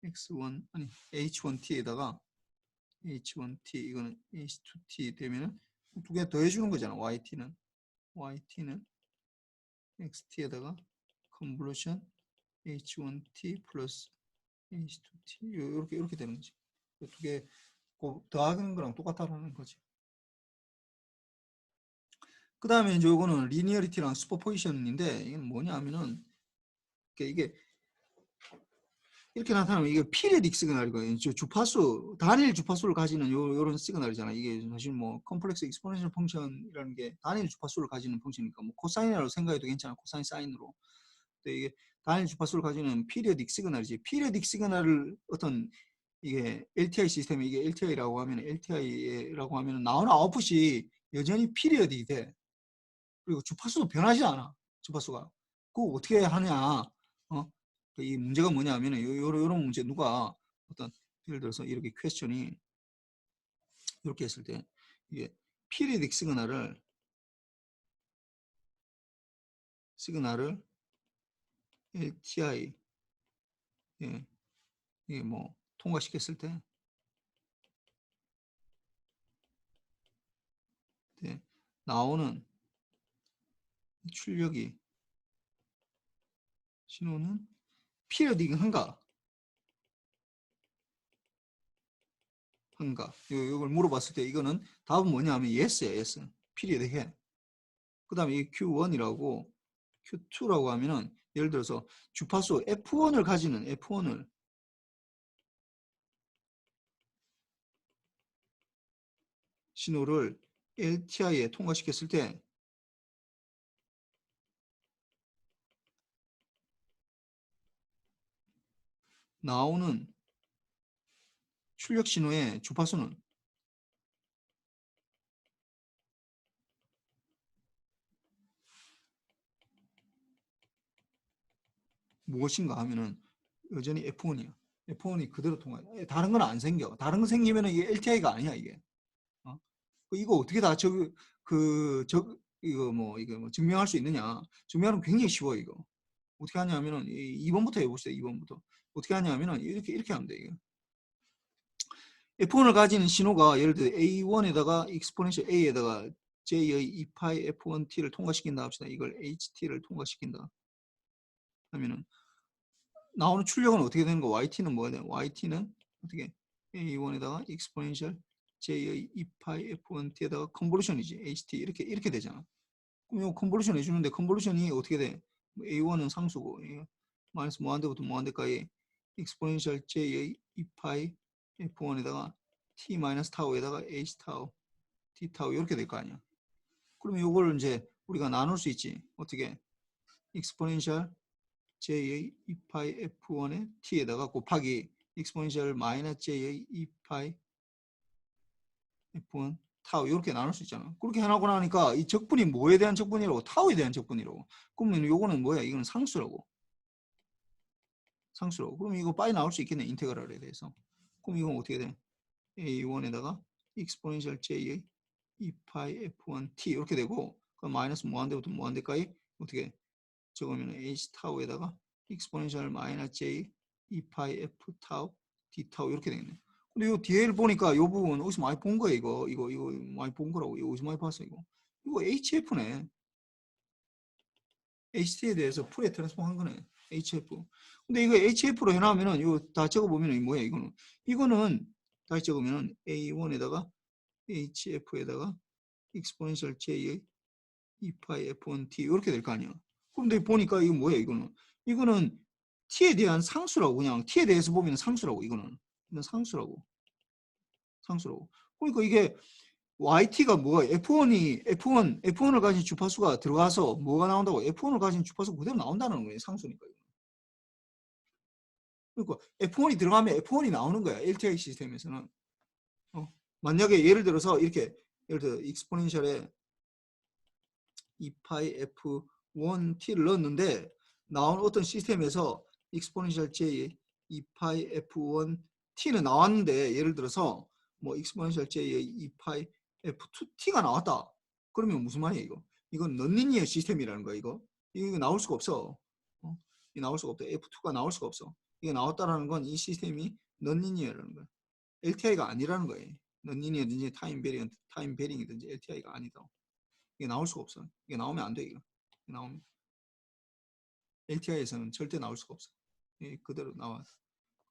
Speaker 1: X1 아니 H1T에다가 H1T 이거는 H2T 되면은 두 개 더해주는 거잖아. YT는 XT에다가 컨볼루션 H1T 플러스 H2T 이렇게 되는 거지. 두 개 더하는 거랑 똑같다라는 거지. 그 다음에 이제 요거는 리니어리티랑 슈퍼포지션인데 이게 뭐냐 하면은 이게 이렇게 나타나면 이게 피리어딕 시그널이거든요. 주파수, 단일 주파수를 가지는 요런 시그널이잖아. 이게 사실 뭐 컴플렉스 익스포넨셜 펑션이라는 게 단일 주파수를 가지는 펑션이니까 뭐 코사인이라고 생각해도 괜찮아. 코사인 사인으로. 근데 이게 단일 주파수를 가지는 피리어딕 시그널이지. 피리어딕 시그널을 어떤 이게 LTI 시스템이 이게 LTI라고 하면 LTI라고 하면 나오는 아웃풋이 여전히 피리어딕이 돼. 그리고 주파수도 변하지 않아. 주파수가. 그거 어떻게 하냐? 어? 이 문제가 뭐냐면은 요런 문제 누가 어떤 예를 들어서 이렇게 퀘스천이 이렇게 했을 때 이게 피리딕 시그널을 LTI 예, 이게 뭐 통과시켰을 때 네, 나오는 출력이 신호는 피리딕한가 요걸 물어봤을 때 이거는 답은 뭐냐면 yes야 yes. 피리딕해. 그 다음에 이 Q1이라고 Q2라고 하면은 예를 들어서 주파수 F1을 가지는 F1을 신호를 LTI에 통과시켰을 때 나오는 출력 신호의 주파수는 무엇인가 하면은 여전히 F1이야. F1이 그대로 통과해. 다른 건 안 생겨. 다른 거 생기면은 이게 LTI가 아니야 이게. 어? 이거 어떻게 다 이거 뭐 증명할 수 있느냐? 증명하면 굉장히 쉬워 이거. 어떻게 하냐면은 2번부터 해보세요. 2번부터 어떻게 하냐면은 이렇게 하면 돼 이거. F1을 가지는 신호가 예를 들어 A1에다가 exponential A에다가 J의 2파이 F1T를 통과시킨다 합시다. 이걸 HT를 통과시킨다 하면은 나오는 출력은 어떻게 되는 거? YT는 뭐가 돼? YT는 어떻게 A1에다가 exponential J의 2파이 F1T에다가 컨볼루션이지. HT 이렇게 되잖아. 그럼 이거 컨볼루션 해주는데 컨볼루션이 어떻게 돼? A1은 상수고 마이너스 무한대부터 무한대까지 exponential J의 2파이 F1에다가 T 마이너스 타우에다가 H 타우, T 타우 이렇게 될 거 아니야. 그러면 이걸 이제 우리가 나눌 수 있지. 어떻게? exponential J의 2파이 F1의 T에다가 곱하기 exponential 마이너스 J의 2파이 F1 타우 이렇게 나눌 수 있잖아. 그렇게 해놓고 나니까 이 적분이 뭐에 대한 적분이라고? 타우에 대한 적분이라고. 그러면 이거는 뭐야? 이거는 상수라고. 상수라고. 그럼 이거 빨리 나올 수 있겠네. 인테그랄에 대해서. 그럼 이건 어떻게 돼? A1에다가 exponential J의 2파이 F1T 이렇게 되고 그럼 마이너스 무한대부터 무한대까지 어떻게 적으면 H 타우에다가 exponential 마이너스 J 2파이 F 타우 D 타우 이렇게 되겠네. 근데 이 뒤에를 보니까 이 부분 어디서 많이 본 거야 이거 많이 본 거라고. 이거 어디서 많이 봤어 이거 HF네. HT에 대해서 풀에 트랜스폼 한 거네. HF. 근데 이거 HF로 해놓으면은 이거 다 적어보면은 이 뭐야 이거는 다시 적으면은 A1에다가 HF에다가 exponential J의 2파이 F1T 이렇게 될 거 아니야. 그런데 보니까 이거 뭐야 이거는 T에 대한 상수라고. 그냥 T에 대해서 보면 상수라고. 이건 상수라고. 그러니까 이게 YT가 뭐가 F1을 가진 주파수가 들어가서 뭐가 나온다고? F1을 가진 주파수가 그대로 나온다는 거예요. 상수니까. 그러니까 F1이 들어가면 F1이 나오는 거야. LTI 시스템에서는. 만약에 예를 들어서 이렇게 예를 들어 익스포넨셜에 2파이 F1T를 넣었는데 나온 어떤 시스템에서 익스포넨셜 J의 2파이 F1T는 나왔는데 예를 들어서 뭐 익스포넨셜 J의 2파이 F2T가 나왔다. 그러면 무슨 말이야 이거? 이건 넌리니어 시스템이라는 거야 이거. 이거 나올 수가 없어. 이거 나올 수가 없다. F2가 나올 수가 없어. 이게 나왔다라는 건 이 시스템이 넌리니어라는 거야. LTI가 아니라는 거예요. 넌리니어든지 타임 베링이든지 LTI가 아니다. 이게 나올 수가 없어. 이게 나오면 안 돼. 이게 나오면 LTI에서는 절대 나올 수가 없어. 그대로 나와.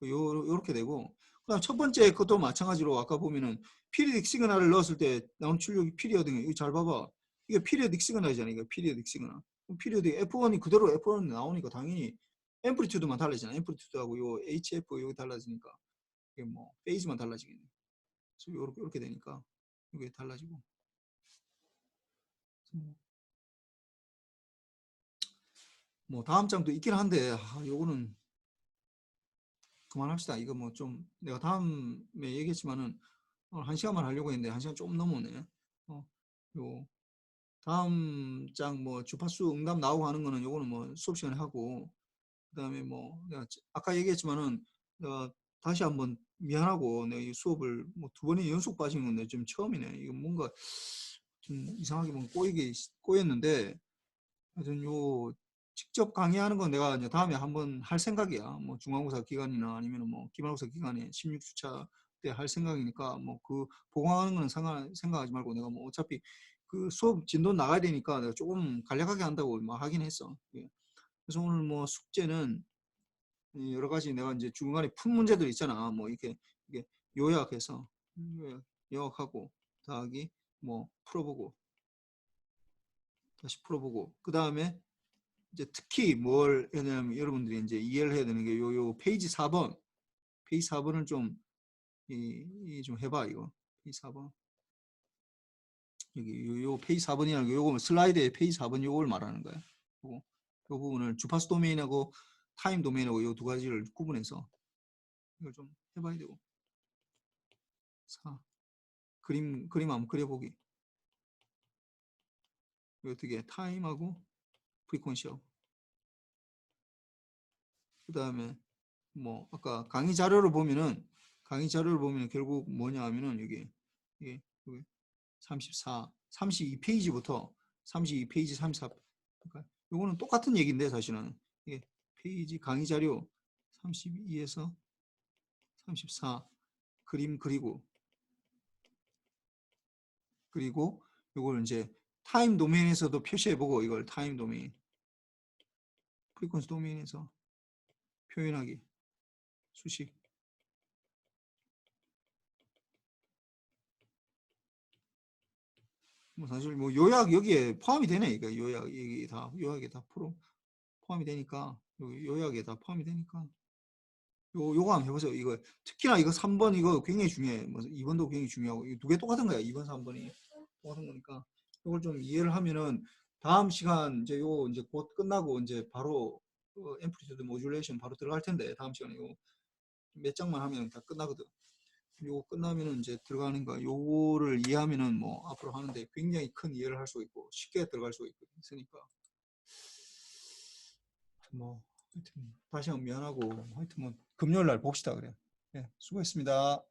Speaker 1: 요렇게 되고 그다음 첫 번째 것도 마찬가지로 아까 보면은 피리딕 시그널을 넣었을 때 나온 출력이 피리어딩. 이거 잘 봐봐. 이게 피리어딕 시그널이잖아. 이거 피리어딕 시그널. 피리어딕 F1이 그대로 F1이 나오니까 당연히 앰플리튜드만 달라지잖아. 앰플리튜드하고 요 HF 여기 달라지니까 이게 뭐 페이즈만 달라지겠네. 그래서 요렇게 되니까 이게 달라지고. 뭐 다음 장도 있긴 한데 요거는 그만합시다. 이거 뭐 좀 내가 다음에 얘기했지만은 오늘 1시간만 하려고 했는데 1시간 좀 넘었네. 요 다음 장 뭐 주파수 응답 나오고 하는 거는 요거는 뭐 수업 시간에 하고, 그다음에 뭐 내가 아까 얘기했지만은 내가 다시 한번 미안하고 내가 이 수업을 뭐 2번이 연속 빠진 건데 좀 처음이네. 이거 뭔가 좀 이상하게 뭔가 꼬였는데, 하여튼 요 직접 강의하는 건 내가 이제 다음에 한번 할 생각이야. 뭐 중간고사 기간이나 아니면 뭐 기말고사 기간에 16주차 때 할 생각이니까 뭐 그 보강하는 거는 생각하지 말고, 내가 뭐 어차피 그 수업 진도 나가야 되니까 내가 조금 간략하게 한다고 뭐 하긴 했어. 예. 그래서 오늘 뭐 숙제는 여러 가지 내가 이제 중간에 푼 문제들 있잖아. 뭐 이게 요약해서 요약하고 더하기 뭐 풀어보고 다시 풀어보고, 그 다음에 이제 특히 뭘 해냐면 여러분들이 이제 이해를 해야 되는 게 요 페이지 4번, 페이지 4번을 좀 좀 해봐. 이거 페이지 4번, 여기 요 페이지 4번이라는 거, 요거 슬라이드의 페이지 4번 요걸 말하는 거야. 요 부분을 주파수 도메인하고 타임 도메인하고 요 두 가지를 구분해서 이걸 좀 해봐야 되고. 4. 그림 한번 그려보기. 어떻게 타임하고 프리퀀시하고, 그 다음에 뭐 아까 강의 자료를 보면은 결국 뭐냐 하면은 여기 34, 32페이지부터 32페이지 34, 그러니까 요거는 똑같은 얘기인데 사실은 이게 페이지 강의 자료 32에서 34 그림 그리고, 그리고 요걸 이제 타임 도메인에서도 표시해보고, 이걸 타임 도메인 프리퀀시 도메인에서 표현하기 수식. 뭐 사실 뭐 요약 여기에 포함이 되네. 이거 요약 여기 다 요약에 다 포함이 되니까, 요약에 다 포함이 되니까 요거 한번 해보세요. 이거 특히나 이거 3번 이거 굉장히 중요해. 뭐 2번도 굉장히 중요하고 두 개 똑같은 거야. 2번 3번이 똑같은 거니까 이걸 좀 이해를 하면은 다음 시간 이제 요 이제 곧 끝나고 이제 바로 앰플리튜드 모듈레이션 바로 들어갈 텐데, 다음 시간에 요 몇 장만 하면 다 끝나거든. 요거 끝나면은 이제 들어가는 거, 요거를 이해하면은 뭐 앞으로 하는데 굉장히 큰 이해를 할 수 있고 쉽게 들어갈 수 있으니까 뭐 하여튼 다시 한번 미안하고, 하여튼 뭐 금요일 날 봅시다. 그래. 예, 수고했습니다.